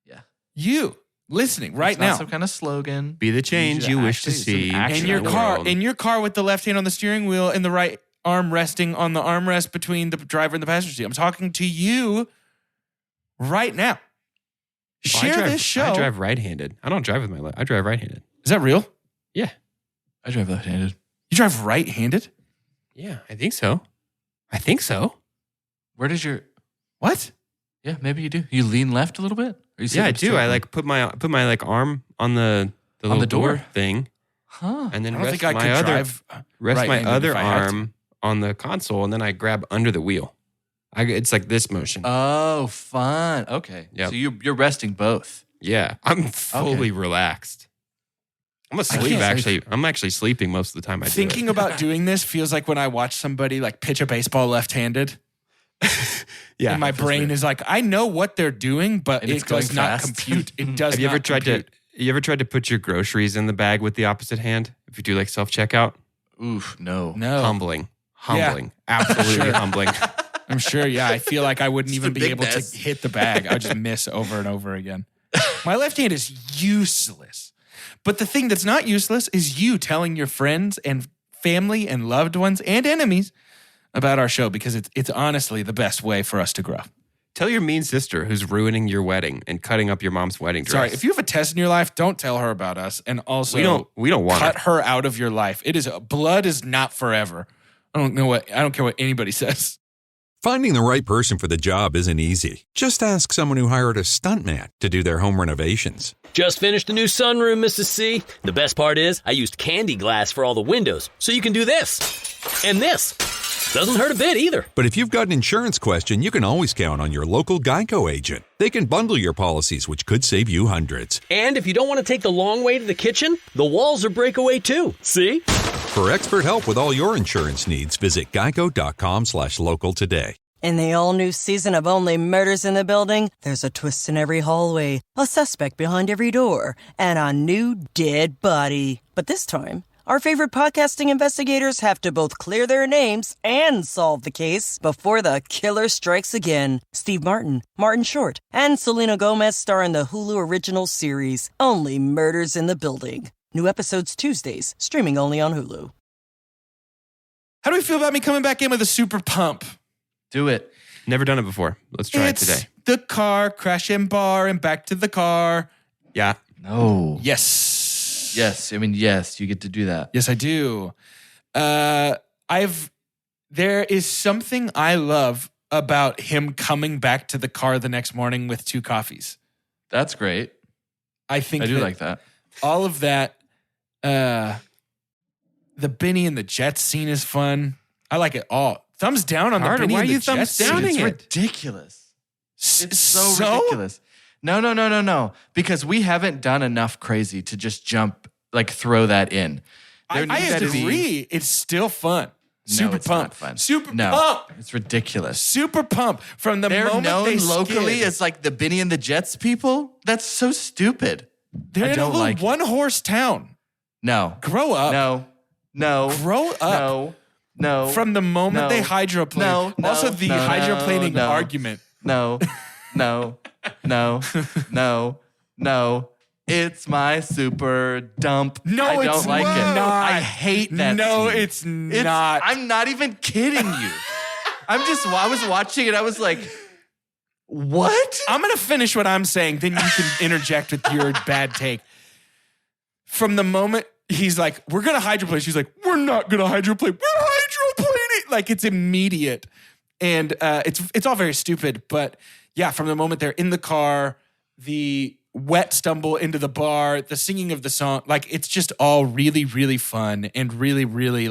[SPEAKER 3] Yeah.
[SPEAKER 2] You listening right
[SPEAKER 3] It's not
[SPEAKER 2] now.
[SPEAKER 3] some kind of slogan.
[SPEAKER 1] Be the change you wish to
[SPEAKER 3] It's an
[SPEAKER 1] see.
[SPEAKER 3] action
[SPEAKER 2] In your
[SPEAKER 1] the
[SPEAKER 2] car,
[SPEAKER 1] world.
[SPEAKER 2] in your car with the left hand on the steering wheel and the right arm resting on the armrest between the driver and the passenger seat. I'm talking to you right now. Share this show.
[SPEAKER 1] I drive right-handed. I don't drive with my left. I drive right-handed.
[SPEAKER 2] Is that real?
[SPEAKER 1] Yeah.
[SPEAKER 3] I drive left-handed.
[SPEAKER 2] You drive right-handed?
[SPEAKER 1] Yeah, I think so.
[SPEAKER 3] Where does your
[SPEAKER 2] What?
[SPEAKER 3] Yeah, maybe you do. You lean left a little bit? Or you sit
[SPEAKER 1] Yeah, I
[SPEAKER 3] up
[SPEAKER 1] do.
[SPEAKER 3] straight?
[SPEAKER 1] I like put my like arm on the little
[SPEAKER 3] the
[SPEAKER 1] door
[SPEAKER 3] door?
[SPEAKER 1] thing, And then
[SPEAKER 2] I don't
[SPEAKER 1] rest
[SPEAKER 2] think I
[SPEAKER 1] my
[SPEAKER 2] could
[SPEAKER 1] other
[SPEAKER 2] drive right-handed
[SPEAKER 1] other
[SPEAKER 2] if I had to.
[SPEAKER 1] arm on the console, and then I grab under the wheel. It's like this motion.
[SPEAKER 3] Oh, fun. Okay.
[SPEAKER 1] Yep.
[SPEAKER 3] So you're resting both.
[SPEAKER 1] Yeah, I'm fully relaxed. I'm asleep, actually. I'm actually sleeping most of the time I do
[SPEAKER 2] Thinking
[SPEAKER 1] it.
[SPEAKER 2] about doing this feels like when I watch somebody like pitch a baseball left-handed.
[SPEAKER 1] Yeah.
[SPEAKER 2] And my brain is like, I know what they're doing, but
[SPEAKER 3] And it's
[SPEAKER 2] it does
[SPEAKER 3] going
[SPEAKER 2] not
[SPEAKER 3] fast.
[SPEAKER 2] compute. It does
[SPEAKER 1] Have you
[SPEAKER 2] not
[SPEAKER 1] ever tried
[SPEAKER 2] compute.
[SPEAKER 1] to put your groceries in the bag with the opposite hand? If you do like self-checkout?
[SPEAKER 3] Oof, no.
[SPEAKER 2] No.
[SPEAKER 1] Humbling. Absolutely humbling.
[SPEAKER 2] I'm sure, yeah. I feel like I wouldn't even
[SPEAKER 3] a
[SPEAKER 2] be
[SPEAKER 3] big
[SPEAKER 2] able
[SPEAKER 3] mess.
[SPEAKER 2] to hit the bag. I would just miss over and over again. My left hand is useless. But the thing that's not useless is you telling your friends and family and loved ones and enemies about our show, because it's honestly the best way for us to grow.
[SPEAKER 1] Tell your mean sister who's ruining your wedding and cutting up your mom's wedding dress.
[SPEAKER 2] Sorry, if you have a test in your life, don't tell her about us. And also,
[SPEAKER 1] we don't want
[SPEAKER 2] cut
[SPEAKER 1] it.
[SPEAKER 2] her out of your life. Blood is not forever. I don't care what anybody says.
[SPEAKER 4] Finding the right person for the job isn't easy. Just ask someone who hired a stuntman to do their home renovations.
[SPEAKER 5] Just finished a new sunroom, Mrs. C. The best part is I used candy glass for all the windows, so you can do this. And this. Doesn't hurt a bit either.
[SPEAKER 4] But if you've got an insurance question, you can always count on your local Geico agent. They can bundle your policies, which could save you hundreds.
[SPEAKER 5] And if you don't want to take the long way to the kitchen, the walls are breakaway too. See?
[SPEAKER 4] For expert help with all your insurance needs, visit geico.com/local today.
[SPEAKER 6] In the all-new season of Only Murders in the Building, there's a twist in every hallway, a suspect behind every door, and a new dead body. But this time, our favorite podcasting investigators have to both clear their names and solve the case before the killer strikes again. Steve Martin, Martin Short, and Selena Gomez star in the Hulu original series, Only Murders in the Building. New episodes Tuesdays, streaming only on Hulu.
[SPEAKER 2] How do we feel about me coming back in with a super pump?
[SPEAKER 3] Do it.
[SPEAKER 1] Never done it before. Let's try it today.
[SPEAKER 2] The car, crash and bar, and back to the car.
[SPEAKER 1] Yeah.
[SPEAKER 3] No.
[SPEAKER 2] Yes.
[SPEAKER 3] Yes. I mean, yes, you get to do that.
[SPEAKER 2] Yes, I do. There is something I love about him coming back to the car the next morning with 2 coffees.
[SPEAKER 3] That's great.
[SPEAKER 2] I think
[SPEAKER 3] I do like that.
[SPEAKER 2] All of that, the Bennie and the Jets scene is fun. I like it all. Thumbs down on
[SPEAKER 1] Carter,
[SPEAKER 2] the Bennie
[SPEAKER 1] why
[SPEAKER 2] and
[SPEAKER 1] are
[SPEAKER 2] the
[SPEAKER 1] you
[SPEAKER 2] Jets
[SPEAKER 1] thumbs downing
[SPEAKER 2] scene.
[SPEAKER 3] It's ridiculous. It's so
[SPEAKER 2] So?
[SPEAKER 3] ridiculous. No. Because we haven't done enough crazy to just jump, throw that in.
[SPEAKER 2] I agree. It's still fun.
[SPEAKER 3] No,
[SPEAKER 2] Super
[SPEAKER 3] it's not
[SPEAKER 2] pump.
[SPEAKER 3] fun.
[SPEAKER 2] Super
[SPEAKER 3] No,
[SPEAKER 2] pump.
[SPEAKER 3] it's ridiculous.
[SPEAKER 2] Super pump. From the
[SPEAKER 3] They're
[SPEAKER 2] moment
[SPEAKER 3] known
[SPEAKER 2] they
[SPEAKER 3] locally
[SPEAKER 2] skid,
[SPEAKER 3] as the Bennie and the Jets people. That's so stupid.
[SPEAKER 2] they're
[SPEAKER 3] I
[SPEAKER 2] in a
[SPEAKER 3] don't
[SPEAKER 2] little
[SPEAKER 3] like it.
[SPEAKER 2] one-horse town.
[SPEAKER 3] No.
[SPEAKER 2] Grow up.
[SPEAKER 3] No.
[SPEAKER 2] Grow up.
[SPEAKER 3] No.
[SPEAKER 2] From the moment
[SPEAKER 3] No.
[SPEAKER 2] they hydroplane.
[SPEAKER 3] No.
[SPEAKER 2] Also, the
[SPEAKER 3] No.
[SPEAKER 2] hydroplaning
[SPEAKER 3] No.
[SPEAKER 2] argument.
[SPEAKER 3] No. It's my super dump.
[SPEAKER 2] No,
[SPEAKER 3] I don't
[SPEAKER 2] it's
[SPEAKER 3] like it.
[SPEAKER 2] not.
[SPEAKER 3] I hate that.
[SPEAKER 2] No,
[SPEAKER 3] scene.
[SPEAKER 2] it's not.
[SPEAKER 3] I'm not even kidding you. I was watching it. I was like, what?
[SPEAKER 2] I'm going to finish what I'm saying. Then you can interject with your bad take. From the moment he's like, we're going to hydroplane. She's like, we're not going to hydroplane. We're hydroplaning. It's immediate. And it's all very stupid. But yeah, from the moment they're in the car, the wet stumble into the bar, the singing of the song, it's just all really, really fun and really, really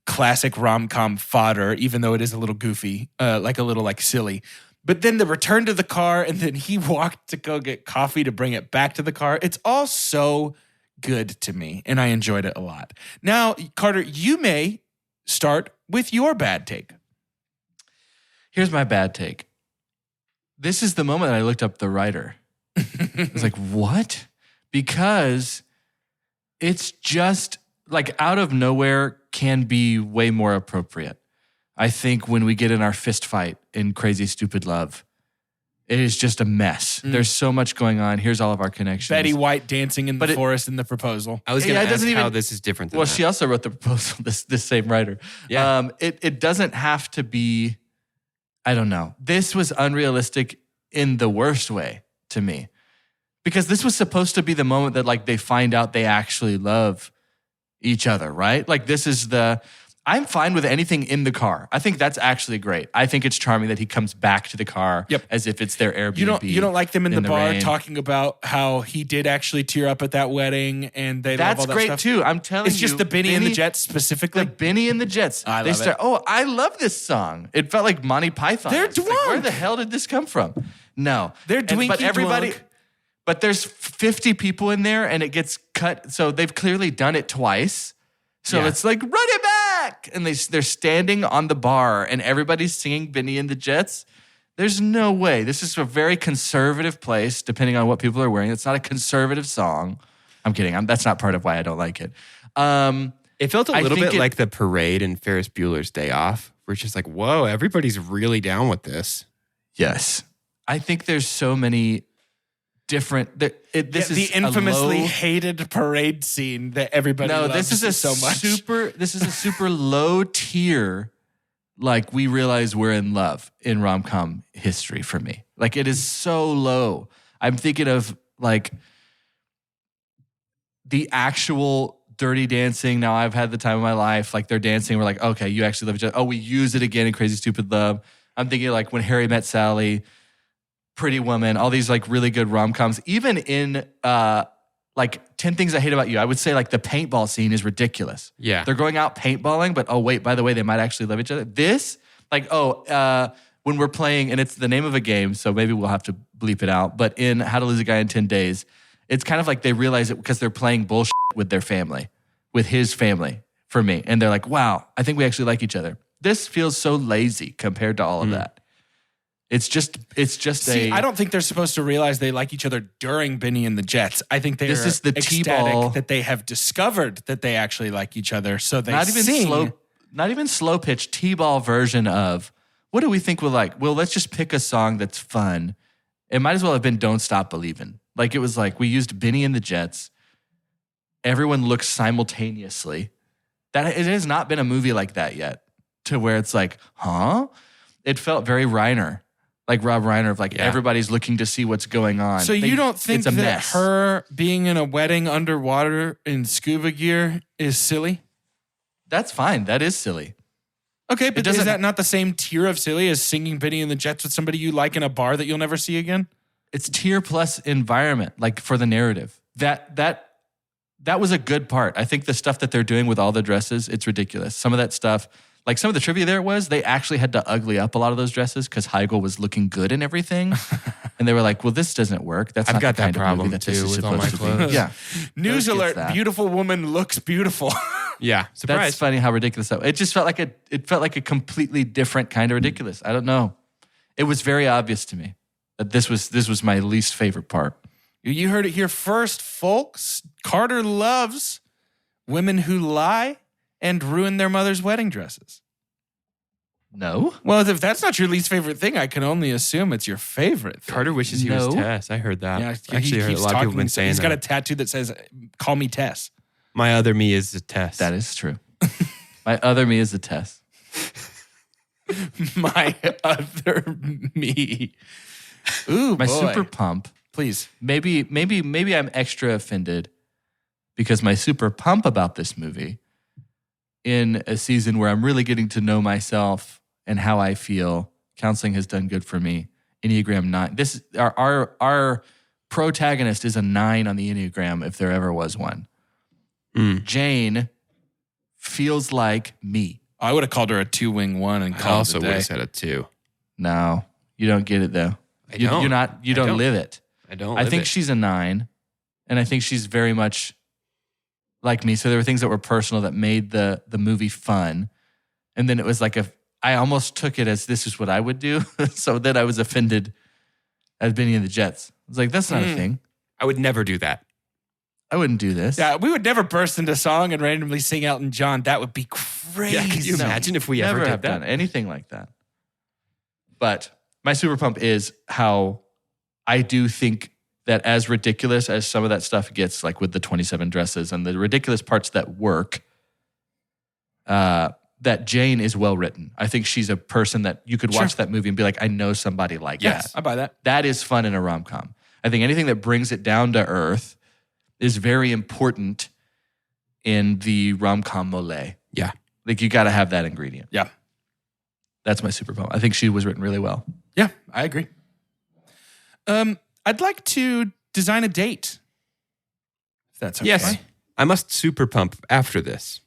[SPEAKER 2] classic rom-com fodder, even though it is a little goofy, a little silly. But then the return to the car, and then he walked to go get coffee to bring it back to the car. It's all so good to me, and I enjoyed it a lot. Now, Carter, you may start with your bad take.
[SPEAKER 3] Here's my bad take. This is the moment that I looked up the writer. I was like, what? Because it's just out of nowhere can be way more appropriate. I think when we get in our fist fight in Crazy Stupid Love, it is just a mess. There's so much going on. Here's all of our connections.
[SPEAKER 2] Betty White dancing in the forest in the proposal.
[SPEAKER 1] I was going to ask
[SPEAKER 3] doesn't
[SPEAKER 1] how
[SPEAKER 3] even-
[SPEAKER 1] this is different than
[SPEAKER 3] Well,
[SPEAKER 1] that.
[SPEAKER 3] she also wrote the proposal, this same writer.
[SPEAKER 1] Yeah.
[SPEAKER 3] It doesn't have to be, I don't know. This was unrealistic in the worst way to me. Because this was supposed to be the moment that they find out they actually love each other, right? This is I'm fine with anything in the car. I think that's actually great. I think it's charming that he comes back to the car as if it's their Airbnb.
[SPEAKER 2] You don't like them in the bar
[SPEAKER 3] rain.
[SPEAKER 2] talking about how he did actually tear up at that wedding and they love all that
[SPEAKER 3] great
[SPEAKER 2] stuff?
[SPEAKER 3] too. I'm telling you.
[SPEAKER 2] It's just the Bennie and the Jets specifically?
[SPEAKER 3] The Bennie and the Jets.
[SPEAKER 2] I love it.
[SPEAKER 3] Oh, I love this song. It felt like Monty Python.
[SPEAKER 2] They're
[SPEAKER 3] Like, where the hell did this come from? No.
[SPEAKER 2] They're dwinky
[SPEAKER 3] But there's 50 people in there and it gets cut. So they've clearly done it twice. So it's like, run it back. And they're standing on the bar and everybody's singing Bennie and the Jets. There's no way. This is a very conservative place, depending on what people are wearing. It's not a conservative song. I'm kidding. That's not part of why I don't like it.
[SPEAKER 1] It felt a little bit like the parade in Ferris Bueller's Day Off, where it's just like, whoa, everybody's really down with this.
[SPEAKER 3] Yes. I think there's so many different. This is
[SPEAKER 2] the infamously hated parade scene that everybody loves.
[SPEAKER 3] This is
[SPEAKER 2] so much.
[SPEAKER 3] This is a super low tier. Like, we realize we're in love in rom-com history for me. Like, it is so low. I'm thinking of like the actual Dirty Dancing. Now I've had the time of my life. Like, they're dancing. We're like, okay, you actually love each other. Oh, we use it again in Crazy Stupid Love. I'm thinking like When Harry Met Sally, Pretty Woman, all these like really good rom-coms. Even in like 10 Things I Hate About You, I would say like the paintball scene is ridiculous.
[SPEAKER 1] Yeah.
[SPEAKER 3] They're going out paintballing, but oh wait, by the way, they might actually love each other. This, like, when we're playing, and it's the name of a game, so maybe we'll have to bleep it out, but in How to Lose a Guy in 10 Days, it's kind of like they realize it because they're playing bullshit with their family, with his family, for me. And they're like, wow, I think we actually like each other. This feels so lazy compared to all of that. It's just
[SPEAKER 2] I don't think they're supposed to realize they like each other during Bennie and the Jets. I think they're
[SPEAKER 3] This is the
[SPEAKER 2] ecstatic
[SPEAKER 3] T-ball.
[SPEAKER 2] that they have discovered that they actually like each other. So they
[SPEAKER 3] not even slow pitch, T-ball version of, what do we think we'll like? Well, let's just pick a song that's fun. It might as well have been Don't Stop Believin'. Like, it was like, we used Bennie and the Jets. Everyone looks simultaneously. It has not been a movie like that yet, to where it's like, huh? It felt very Reiner. Like Rob Reiner, of like, everybody's looking to see what's going on.
[SPEAKER 2] So you don't think
[SPEAKER 3] it's a
[SPEAKER 2] that
[SPEAKER 3] mess.
[SPEAKER 2] her being in a wedding underwater in scuba gear is silly?
[SPEAKER 3] That's fine. That is silly.
[SPEAKER 2] Okay, but is that not the same tier of silly as singing Bennie and the Jets with somebody you like in a bar that you'll never see again?
[SPEAKER 3] It's tier plus environment, like, for the narrative. That was a good part. I think the stuff that they're doing with all the dresses, it's ridiculous. Some of that stuff, like some of the trivia there was, they actually had to ugly up a lot of those dresses because Heigl was looking good in everything. And they were like, well, this doesn't work. That's
[SPEAKER 1] I've
[SPEAKER 3] not
[SPEAKER 1] got
[SPEAKER 3] the kind
[SPEAKER 1] that
[SPEAKER 3] of
[SPEAKER 1] problem
[SPEAKER 3] movie that this
[SPEAKER 1] too
[SPEAKER 3] is
[SPEAKER 1] with all my
[SPEAKER 3] supposed to be.
[SPEAKER 1] clothes.
[SPEAKER 3] Yeah.
[SPEAKER 2] News
[SPEAKER 3] Gets
[SPEAKER 2] alert,
[SPEAKER 3] that.
[SPEAKER 2] beautiful woman looks beautiful.
[SPEAKER 1] Yeah, surprise.
[SPEAKER 3] That's funny how ridiculous that was. It just felt like a completely different kind of ridiculous. I don't know. It was very obvious to me that this was my least favorite part.
[SPEAKER 2] You heard it here first, folks. Carter loves women who lie and ruin their mother's wedding dresses.
[SPEAKER 3] No?
[SPEAKER 2] Well, if that's not your least favorite thing, I can only assume it's your favorite thing.
[SPEAKER 1] Carter wishes he was Tess. I heard that.
[SPEAKER 2] Yeah,
[SPEAKER 1] I actually heard a lot of people been saying
[SPEAKER 2] he's
[SPEAKER 1] that.
[SPEAKER 2] got a tattoo that says, call me Tess.
[SPEAKER 1] My other me is a Tess.
[SPEAKER 3] That is true. My other me is a Tess.
[SPEAKER 2] My other me. Ooh,
[SPEAKER 3] my
[SPEAKER 2] boy.
[SPEAKER 3] super pump.
[SPEAKER 2] Please.
[SPEAKER 3] Maybe I'm extra offended because my super pump about this movie, in a season where I'm really getting to know myself and how I feel, counseling has done good for me. Enneagram 9. This our protagonist is a 9 on the Enneagram, if there ever was one. Jane feels like me.
[SPEAKER 2] I would have called her a 2-wing 1 and
[SPEAKER 1] I
[SPEAKER 2] called
[SPEAKER 1] also
[SPEAKER 2] it a
[SPEAKER 1] would
[SPEAKER 2] day.
[SPEAKER 1] have said it too.
[SPEAKER 3] No, you don't get it though. You don't live it.
[SPEAKER 1] I don't.
[SPEAKER 3] I think she's a 9, and I think she's very much like me. So there were things that were personal that made the movie fun, and then it was like I almost took it as this is what I would do. So then I was offended as Bennie and the Jets. I was like, that's not a thing.
[SPEAKER 1] I would never do that.
[SPEAKER 3] I wouldn't do this.
[SPEAKER 2] Yeah, we would never burst into song and randomly sing Elton John. That would be crazy.
[SPEAKER 1] Yeah, can you imagine if we
[SPEAKER 3] Never
[SPEAKER 1] ever
[SPEAKER 3] have
[SPEAKER 1] did that?
[SPEAKER 3] done anything like that. But my super pump is how I do think that, as ridiculous as some of that stuff gets, like with the 27 dresses and the ridiculous parts that work, that Jane is well written. I think she's a person that you could watch that movie and be like, I know somebody like that.
[SPEAKER 2] I buy that.
[SPEAKER 3] That is fun in a rom-com. I think anything that brings it down to earth is very important in the rom-com mole.
[SPEAKER 1] Yeah.
[SPEAKER 3] Like you got to have that ingredient.
[SPEAKER 2] Yeah.
[SPEAKER 3] That's my super pump. I think she was written really well.
[SPEAKER 2] Yeah, I agree. I'd like to design a date. If that's okay.
[SPEAKER 1] Yes. I must super pump after this.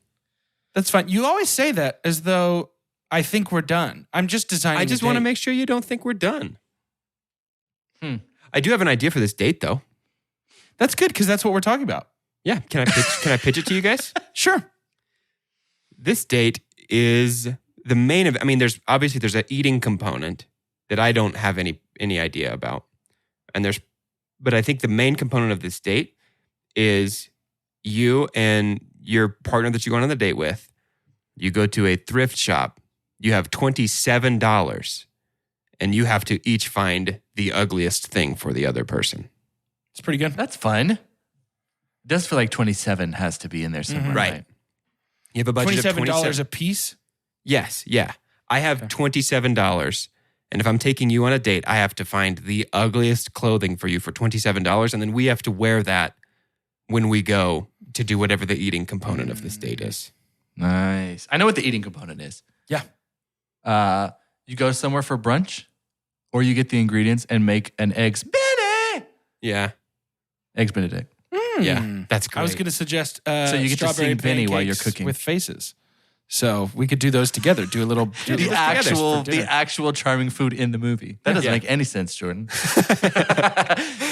[SPEAKER 2] That's fine. You always say that as though I think we're done. I'm just designing.
[SPEAKER 1] I just want to make sure you don't think we're done. I do have an idea for this date, though.
[SPEAKER 2] That's good because that's what we're talking about.
[SPEAKER 1] Yeah. Can I pitch it to you guys?
[SPEAKER 2] Sure.
[SPEAKER 1] This date is the main of. I mean, there's an eating component that I don't have any idea about, but I think the main component of this date is you and your partner that you go on the date with. You go to a thrift shop. You have $27, and you have to each find the ugliest thing for the other person.
[SPEAKER 2] It's pretty good.
[SPEAKER 3] That's fun. It does feel like 27 has to be in there somewhere.
[SPEAKER 1] Right. You have a budget of
[SPEAKER 2] $27 a piece?
[SPEAKER 1] Yes, yeah. I have $27, and if I'm taking you on a date, I have to find the ugliest clothing for you for $27, and then we have to wear that when we go to do whatever the eating component of this date is.
[SPEAKER 3] Nice. I know what the eating component is.
[SPEAKER 2] Yeah.
[SPEAKER 3] You go somewhere for brunch, or you get the ingredients and make an eggs Bennie.
[SPEAKER 1] Yeah.
[SPEAKER 3] Eggs Benedict.
[SPEAKER 1] Yeah, that's great.
[SPEAKER 2] I was going to suggest
[SPEAKER 3] so you get to
[SPEAKER 2] strawberry
[SPEAKER 3] sing Bennie while you're
[SPEAKER 2] pancakes
[SPEAKER 3] cooking
[SPEAKER 2] with faces. So we could do those together. Do a little
[SPEAKER 3] the actual charming food in the movie. That doesn't make any sense, Jordan.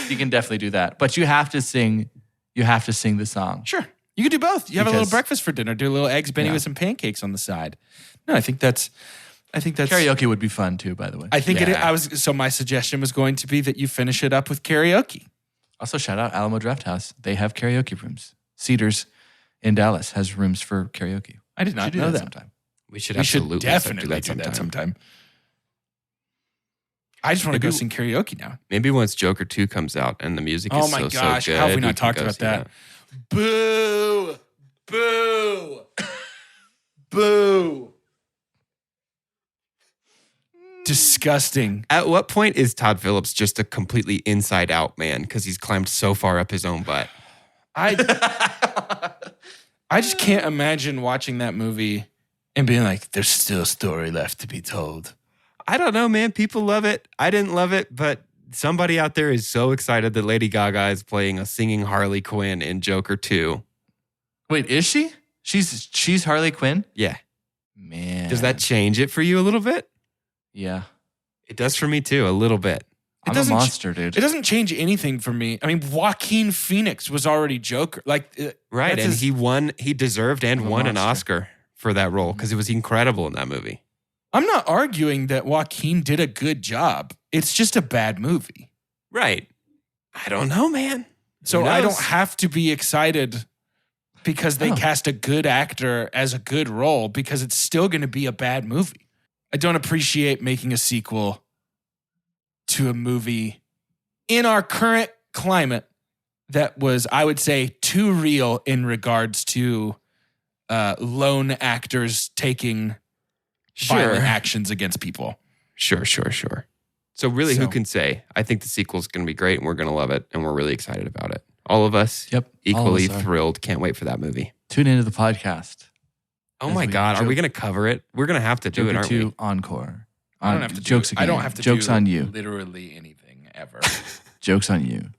[SPEAKER 3] You can definitely do that, but you have to sing. You have to sing the song.
[SPEAKER 2] Sure, you could do both. You have a little breakfast for dinner. Do a little eggs Bennie with some pancakes on the side. No, I think that's
[SPEAKER 3] karaoke would be fun too. By the way,
[SPEAKER 2] I think it. So my suggestion was going to be that you finish it up with karaoke.
[SPEAKER 3] Also, shout out Alamo Draft House. They have karaoke rooms. Cedars in Dallas has rooms for karaoke.
[SPEAKER 2] I did not know that.
[SPEAKER 3] Sometime.
[SPEAKER 1] We should absolutely
[SPEAKER 2] definitely do that sometime. I just want to go sing karaoke now.
[SPEAKER 1] Maybe once Joker 2 comes out and the music is so good.
[SPEAKER 2] How have we not talked about that? Boo! Boo! Boo! Disgusting.
[SPEAKER 1] At what point is Todd Phillips just a completely inside out man because he's climbed so far up his own butt?
[SPEAKER 2] I just can't imagine watching that movie and being like, there's still a story left to be told.
[SPEAKER 1] I don't know, man. People love it. I didn't love it, but somebody out there is so excited that Lady Gaga is playing a singing Harley Quinn in Joker 2.
[SPEAKER 3] Wait, is she? She's Harley Quinn?
[SPEAKER 1] Yeah.
[SPEAKER 3] Man.
[SPEAKER 1] Does that change it for you a little bit?
[SPEAKER 3] Yeah.
[SPEAKER 1] It does for me too, a little bit.
[SPEAKER 3] I'm a monster, dude.
[SPEAKER 2] It doesn't change anything for me. I mean, Joaquin Phoenix was already Joker.
[SPEAKER 1] Right, and he deserved and won an Oscar for that role because it was incredible in that movie.
[SPEAKER 2] I'm not arguing that Joaquin did a good job. It's just a bad movie.
[SPEAKER 1] Right. I don't know, man.
[SPEAKER 2] So I don't have to be excited because they cast a good actor as a good role because it's still going to be a bad movie. I don't appreciate making a sequel to a movie in our current climate that was, I would say, too real in regards to lone actors taking violent actions against people.
[SPEAKER 1] Sure. So really, who can say? I think the sequel is going to be great and we're going to love it and we're really excited about it. All of us, equally thrilled. Can't wait for that movie.
[SPEAKER 3] Tune into the podcast.
[SPEAKER 1] Oh my God, are we going to cover it? We're going to have to do it, aren't we?
[SPEAKER 3] Encore.
[SPEAKER 2] I don't have to
[SPEAKER 3] jokes again.
[SPEAKER 2] I don't have to
[SPEAKER 3] jokes
[SPEAKER 2] do
[SPEAKER 3] on you.
[SPEAKER 2] Literally anything ever.
[SPEAKER 3] Jokes on you.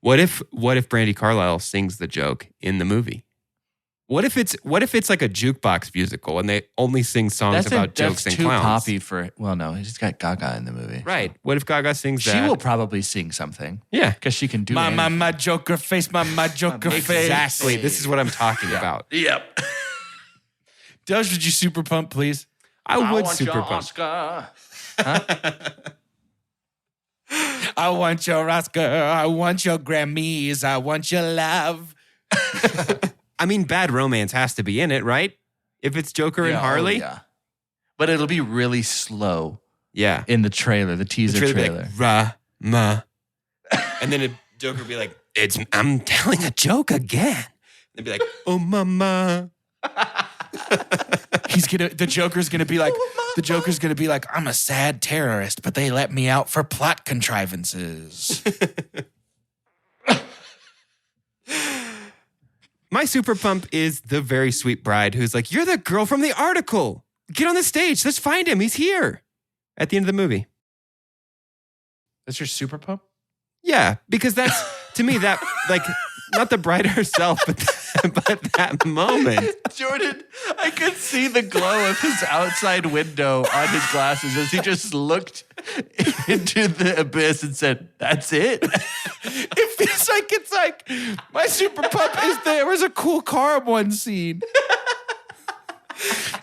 [SPEAKER 1] What if Brandi Carlile sings the joke in the movie? What if it's like a jukebox musical and they only sing songs about jokes and clowns?
[SPEAKER 3] That's too poppy for. Well, no, he's got Gaga in the movie.
[SPEAKER 1] Right. What if Gaga sings that?
[SPEAKER 3] She will probably sing something.
[SPEAKER 1] Yeah,
[SPEAKER 3] because she can do
[SPEAKER 2] my Joker face, my Joker face.
[SPEAKER 1] Exactly. This is what I'm talking about.
[SPEAKER 2] Yep. Doge, would you super pump, please?
[SPEAKER 1] I would super pump.
[SPEAKER 3] Oscar. Huh?
[SPEAKER 2] I want your Oscar. I want your Grammys. I want your love.
[SPEAKER 1] I mean, Bad Romance has to be in it, right? If it's Joker and Harley.
[SPEAKER 3] Yeah. But it'll be really slow.
[SPEAKER 1] Yeah.
[SPEAKER 3] In the trailer, the teaser trailer.
[SPEAKER 1] Be like, Ra-ma. And then Joker will be like, I'm telling a joke again. They'd be like, oh, mama.
[SPEAKER 2] The Joker's gonna be like, I'm a sad terrorist, but they let me out for plot contrivances.
[SPEAKER 1] My super pump is the very sweet bride who's like, "You're the girl from the article. Get on the stage. Let's find him. He's here." At the end of the movie.
[SPEAKER 2] That's your super pump?
[SPEAKER 1] Yeah, because that's, to me, that, like, not the bride herself, but that moment.
[SPEAKER 3] Jordan, I could see the glow of his outside window on his glasses as he just looked into the abyss and said, "That's it."
[SPEAKER 2] It feels like it's like my super pump is there was a cool car in one scene.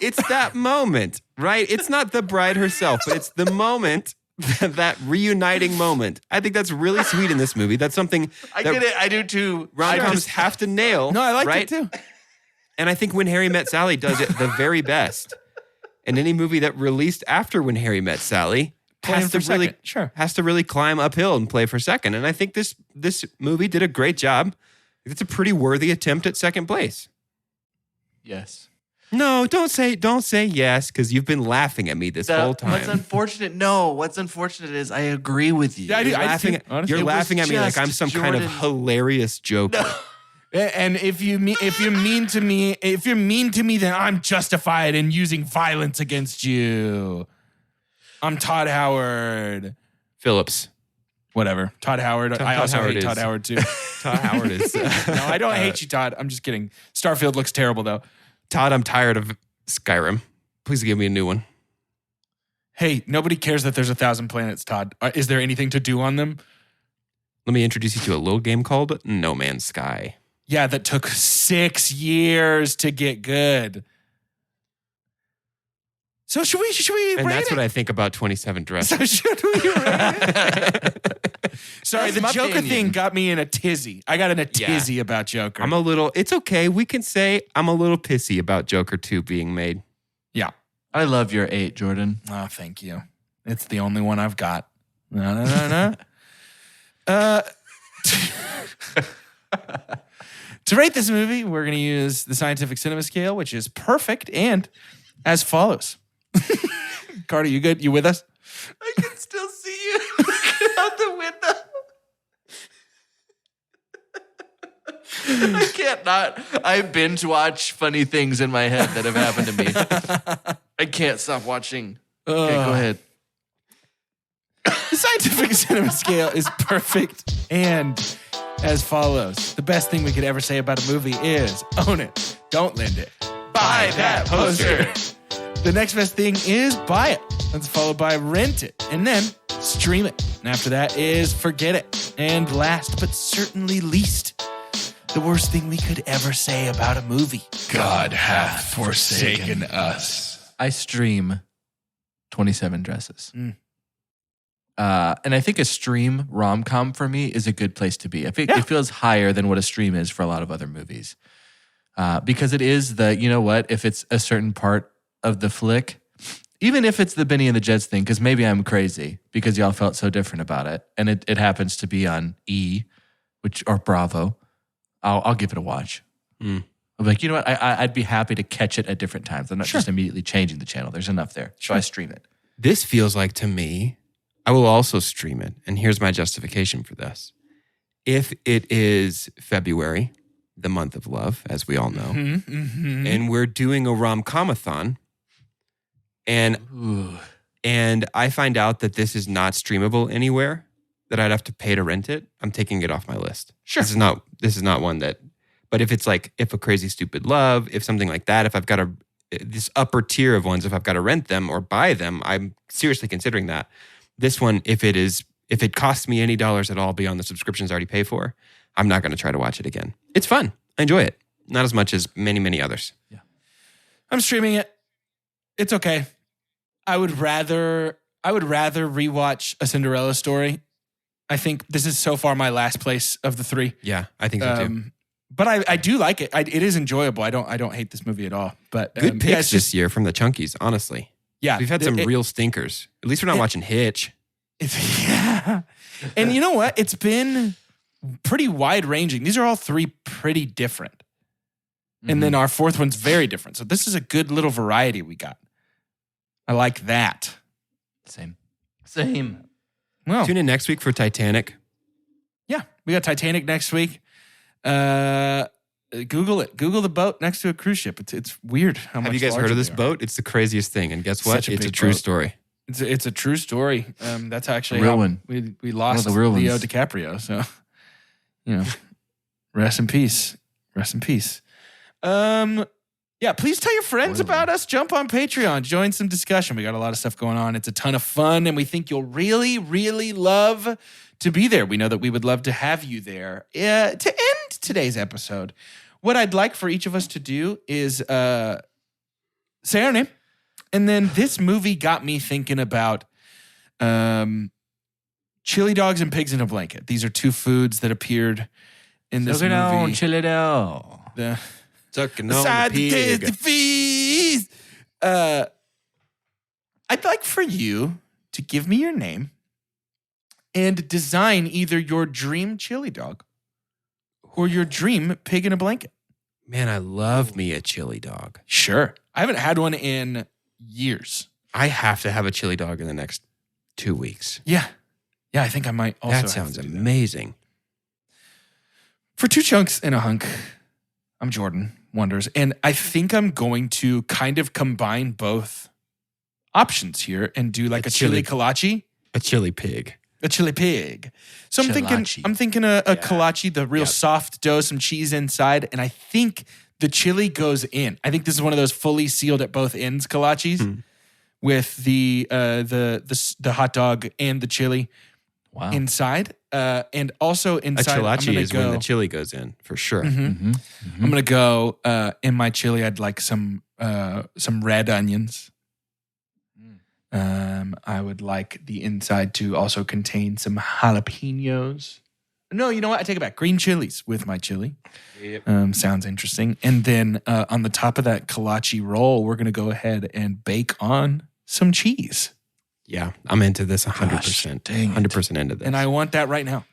[SPEAKER 1] It's that moment, right? It's not the bride herself, but it's the moment, that reuniting moment. I think that's really sweet in this movie. That's something
[SPEAKER 3] I get it. I do too.
[SPEAKER 1] rom-coms have to nail.
[SPEAKER 2] No, I liked
[SPEAKER 1] right?
[SPEAKER 2] it too.
[SPEAKER 1] And I think When Harry Met Sally does it the very best. And any movie that released after When Harry Met Sally has to really climb uphill and play for second. And I think this movie did a great job. It's a pretty worthy attempt at second place.
[SPEAKER 3] Yes.
[SPEAKER 1] No, don't say yes, because you've been laughing at me this whole time.
[SPEAKER 3] What's unfortunate is I agree with you.
[SPEAKER 2] Yeah, I do.
[SPEAKER 1] You're laughing at me like I'm some kind of hilarious joker.
[SPEAKER 2] No. And if you're mean to me, then I'm justified in using violence against you. I'm Todd Howard.
[SPEAKER 1] Phillips.
[SPEAKER 2] Whatever. Todd Howard. I also hate Todd Howard too.
[SPEAKER 1] Todd Howard is.
[SPEAKER 2] No, I don't hate you, Todd. I'm just kidding. Starfield looks terrible though.
[SPEAKER 1] Todd, I'm tired of Skyrim. Please give me a new one.
[SPEAKER 2] Hey, nobody cares that there's 1,000 planets, Todd. Is there anything to do on them?
[SPEAKER 1] Let me introduce you to a little game called No Man's Sky.
[SPEAKER 2] Yeah, that took 6 years to get good. So should we
[SPEAKER 1] And
[SPEAKER 2] rate
[SPEAKER 1] that's
[SPEAKER 2] it?
[SPEAKER 1] what I think about 27 Dresses.
[SPEAKER 2] So should we rate it? Sorry,
[SPEAKER 3] That's
[SPEAKER 2] the
[SPEAKER 3] my
[SPEAKER 2] Joker
[SPEAKER 3] opinion.
[SPEAKER 2] thing got me in a tizzy. I got in a tizzy about Joker.
[SPEAKER 1] It's okay. We can say I'm a little pissy about Joker 2 being made.
[SPEAKER 2] Yeah.
[SPEAKER 3] I love your 8, Jordan.
[SPEAKER 2] Oh, thank you. It's the only one I've got. No. To rate this movie, we're going to use the scientific cinema scale, which is perfect and as follows. Carter, you good? You with us?
[SPEAKER 3] I can still see you looking out the window. I can't not. I binge watch funny things in my head that have happened to me. I can't stop watching. Okay, go ahead.
[SPEAKER 2] The scientific cinema scale is perfect and as follows. The best thing we could ever say about a movie is own it, don't lend it, buy that poster. The next best thing is buy it. That's followed by rent it and then stream it. And after that is forget it. And last but certainly least, the worst thing we could ever say about a movie.
[SPEAKER 7] God hath forsaken us.
[SPEAKER 3] I stream 27 Dresses.
[SPEAKER 2] Mm.
[SPEAKER 3] And I think a stream rom-com for me is a good place to be. I think it feels higher than what a stream is for a lot of other movies. Because it is you know what, if it's a certain part of the flick, even if it's the Bennie and the Jets thing, because maybe I'm crazy because y'all felt so different about it, and it happens to be on E, or Bravo, I'll give it a watch. I'm like, you know what, I'd be happy to catch it at different times. I'm not just immediately changing the channel. There's enough there. So I stream it.
[SPEAKER 1] This feels like, to me, I will also stream it. And here's my justification for this. If it is February, the month of love, as we all know, and we're doing a rom-comathon, and I find out that this is not streamable anywhere, that I'd have to pay to rent it, I'm taking it off my list. Sure. This is not one that, but if it's like, if A Crazy Stupid Love, if something like that, if I've got this upper tier of ones, if I've got to rent them or buy them, I'm seriously considering that. This one, if it costs me any dollars at all beyond the subscriptions I already pay for, I'm not going to try to watch it again. It's fun. I enjoy it. Not as much as many, many others.
[SPEAKER 2] Yeah. I'm streaming it. It's okay. I would rather rewatch A Cinderella Story. I think this is so far my last place of the 3.
[SPEAKER 1] Yeah, I think so too.
[SPEAKER 2] But I do like it. It is enjoyable. I don't hate this movie at all. But
[SPEAKER 1] good picks this year from the Chunkies, honestly.
[SPEAKER 2] Yeah,
[SPEAKER 1] we've had some real stinkers. At least we're not watching Hitch.
[SPEAKER 2] Yeah, and you know what? It's been pretty wide ranging. These are all 3 pretty different, and then our 4th one's very different. So this is a good little variety we got. I like that.
[SPEAKER 3] Same.
[SPEAKER 2] Well,
[SPEAKER 1] tune in next week for Titanic.
[SPEAKER 2] Yeah, we got Titanic next week. Google it. Google the boat next to a cruise ship. It's weird how much.
[SPEAKER 1] Have you guys heard of this boat? It's the craziest thing. And guess what? It's a true story.
[SPEAKER 2] It's a true story. That's actually
[SPEAKER 3] Real
[SPEAKER 2] how
[SPEAKER 3] one.
[SPEAKER 2] we lost
[SPEAKER 3] One of the real
[SPEAKER 2] Leo
[SPEAKER 3] ones.
[SPEAKER 2] DiCaprio. So, rest in peace. Rest in peace. Yeah, please tell your friends about us. Jump on Patreon. Join some discussion. We got a lot of stuff going on. It's a ton of fun, and we think you'll really, really love to be there. We know that we would love to have you there. To end today's episode, what I'd like for each of us to do is say our name. And then this movie got me thinking about chili dogs and pigs in a blanket. These are two foods that appered in this movie.
[SPEAKER 3] Chili dog.
[SPEAKER 1] Sucking on the pig.
[SPEAKER 2] Feast. I'd like for you to give me your name and design either your dream chili dog or your dream pig in a blanket.
[SPEAKER 1] Man, I love me a chili dog.
[SPEAKER 2] Sure. I haven't had one in years.
[SPEAKER 1] I have to have a chili dog in the next 2 weeks.
[SPEAKER 2] Yeah. Yeah, I think I might also.
[SPEAKER 1] That sounds amazing.
[SPEAKER 2] For 2 chunks and a hunk, I'm Jordan Wonders, and I think I'm going to kind of combine both options here and do like a chili kolache.
[SPEAKER 1] A chili pig.
[SPEAKER 2] A chili pig. So I'm thinking a kolache, the real soft dough, some cheese inside, and I think the chili goes in. I think this is one of those fully sealed at both ends kolaches with the hot dog and the chili inside. And also inside,
[SPEAKER 1] a kolache is when the chili goes in, for sure.
[SPEAKER 2] I'm gonna go in my chili. I'd like some red onions. I would like the inside to also contain some jalapenos. No, you know what? I take it back. Green chilies with my chili. Yep. Sounds interesting. And then on the top of that kolache roll, we're gonna go ahead and bake on some cheese.
[SPEAKER 1] Yeah, I'm into this 100%. 100% into this.
[SPEAKER 2] And I want that right now.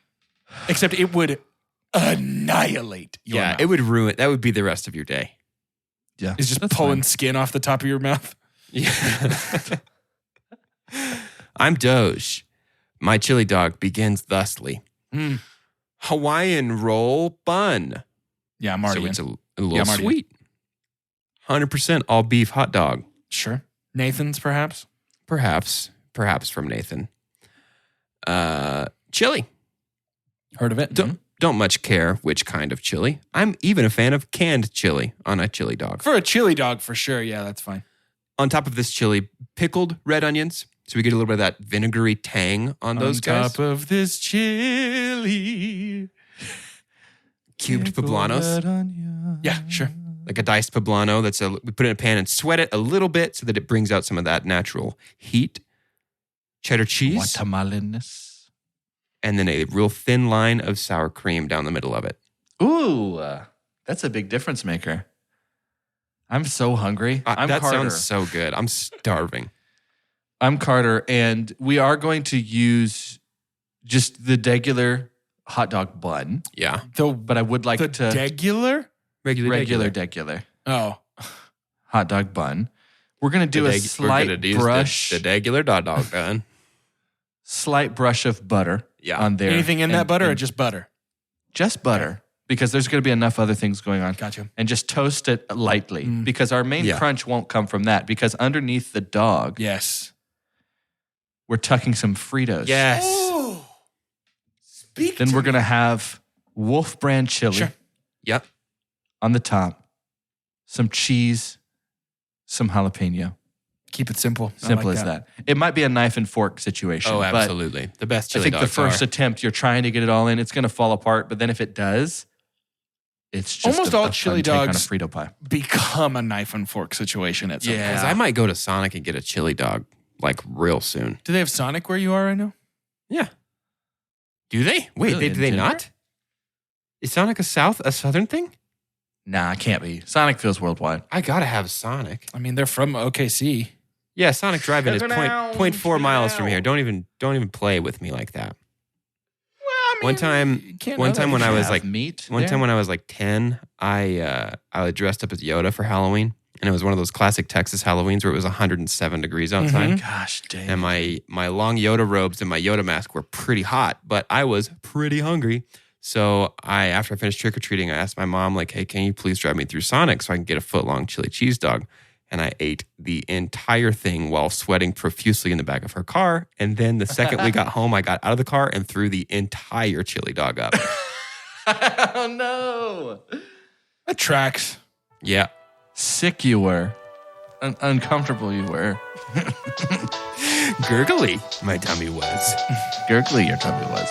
[SPEAKER 2] Except it would annihilate your mouth.
[SPEAKER 1] It would ruin. That would be the rest of your day.
[SPEAKER 3] Yeah.
[SPEAKER 2] It's just pulling skin off the top of your mouth.
[SPEAKER 1] Yeah. I'm Doge. My chili dog begins thusly. Hawaiian roll bun.
[SPEAKER 2] Yeah, I'm already
[SPEAKER 1] so it's a little sweet. 100% all beef hot dog.
[SPEAKER 2] Sure. Nathan's perhaps?
[SPEAKER 1] Perhaps from Nathan. Chili.
[SPEAKER 2] Heard of it?
[SPEAKER 1] Don't much care which kind of chili. I'm even a fan of canned chili on a chili dog.
[SPEAKER 2] For a chili dog, for sure. Yeah, that's fine.
[SPEAKER 1] On top of this chili, pickled red onions. So we get a little bit of that vinegary tang on those guys.
[SPEAKER 2] On top of this chili.
[SPEAKER 1] Cubed poblanos.
[SPEAKER 2] Yeah, sure.
[SPEAKER 1] Like a diced poblano. We put it in a pan and sweat it a little bit so that it brings out some of that natural heat. Cheddar cheese.
[SPEAKER 3] Guatemalaness.
[SPEAKER 1] And then a real thin line of sour cream down the middle of it.
[SPEAKER 3] Ooh, that's a big difference maker. I'm so hungry. I'm
[SPEAKER 1] that
[SPEAKER 3] Carter.
[SPEAKER 1] Sounds so good. I'm starving.
[SPEAKER 3] I'm Carter, and we are going to use just the regular hot dog bun.
[SPEAKER 1] Yeah.
[SPEAKER 3] But I would like to...
[SPEAKER 2] Degular?
[SPEAKER 3] Regular degular.
[SPEAKER 2] Oh.
[SPEAKER 3] Hot dog bun. We're going to do a slight brush.
[SPEAKER 1] The degular dog bun.
[SPEAKER 3] Slight brush of butter on there.
[SPEAKER 2] Anything in that butter or just butter?
[SPEAKER 3] Just butter. Because there's going to be enough other things going on.
[SPEAKER 2] Gotcha.
[SPEAKER 3] And just toast it lightly. Because our main crunch won't come from that. Because underneath the dog, we're tucking some Fritos.
[SPEAKER 1] Yes.
[SPEAKER 2] Oh.
[SPEAKER 3] Then we're going to have Wolf brand chili.
[SPEAKER 2] Sure.
[SPEAKER 1] Yep.
[SPEAKER 3] On the top, some cheese, some jalapeno.
[SPEAKER 2] Keep it simple.
[SPEAKER 3] Simple as that. It might be a knife and fork situation.
[SPEAKER 1] Oh, absolutely. The best chili
[SPEAKER 3] I think
[SPEAKER 1] dogs
[SPEAKER 3] the first attempt, you're trying to get it all in. It's going to fall apart. But then if it does, it's just
[SPEAKER 2] almost all chili dogs
[SPEAKER 3] on a Frito pie.
[SPEAKER 2] Become a knife and fork situation at some point.
[SPEAKER 1] Yeah, I might go to Sonic and get a chili dog like real soon.
[SPEAKER 2] Do they have Sonic where you are right now?
[SPEAKER 1] Yeah. Do they? Wait,
[SPEAKER 3] Really?
[SPEAKER 1] do they not? Is Sonic a southern thing?
[SPEAKER 3] Nah, it can't be. Sonic feels worldwide.
[SPEAKER 1] I gotta have Sonic.
[SPEAKER 2] I mean, they're from OKC.
[SPEAKER 1] Yeah, Sonic Drive-In is 0.4 miles from here. Don't even play with me like that.
[SPEAKER 2] Well, I mean,
[SPEAKER 1] one time when I was like
[SPEAKER 3] meat.
[SPEAKER 1] time when I was like 10, I dressed up as Yoda for Halloween, and it was one of those classic Texas Halloweens where it was 107 degrees outside.
[SPEAKER 3] Gosh dang.
[SPEAKER 1] And my long Yoda robes and my Yoda mask were pretty hot, but I was pretty hungry. So after I finished trick-or-treating, I asked my mom, like, hey, can you please drive me through Sonic so I can get a foot-long chili cheese dog? And I ate the entire thing while sweating profusely in the back of her car. And then the second we got home, I got out of the car and threw the entire chili dog up.
[SPEAKER 3] Oh, no.
[SPEAKER 2] That tracks.
[SPEAKER 1] Yeah.
[SPEAKER 3] Sick you were. Uncomfortable you were.
[SPEAKER 1] Gurgly, my tummy was.
[SPEAKER 3] Gurgly, your tummy was.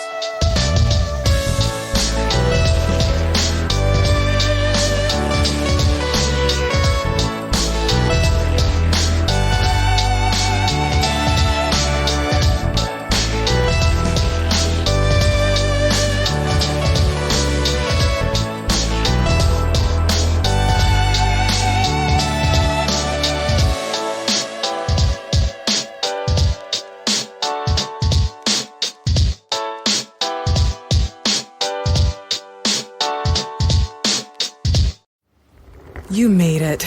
[SPEAKER 8] You made it.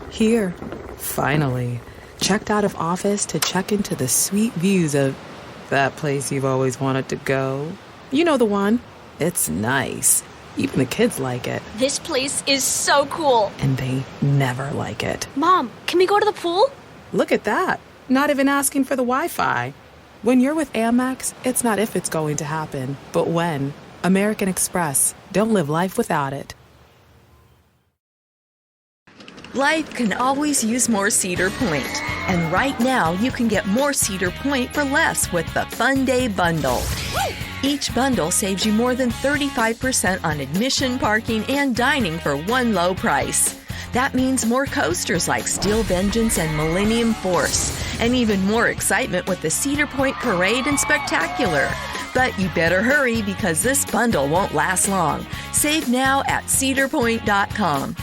[SPEAKER 8] Here. Finally. Checked out of office to check into the sweet views of that place you've always wanted to go. You know the one. It's nice. Even the kids like it.
[SPEAKER 9] This place is so cool.
[SPEAKER 8] And they never like it.
[SPEAKER 9] Mom, can we go to the pool?
[SPEAKER 8] Look at that. Not even asking for the Wi-Fi. When you're with Amex, it's not if it's going to happen, but when. American Express. Don't live life without it.
[SPEAKER 10] Life can always use more Cedar Point. And right now, you can get more Cedar Point for less with the Fun Day Bundle. Each bundle saves you more than 35% on admission, parking, and dining for one low price. That means more coasters like Steel Vengeance and Millennium Force, and even more excitement with the Cedar Point Parade and Spectacular. But you better hurry because this bundle won't last long. Save now at cedarpoint.com.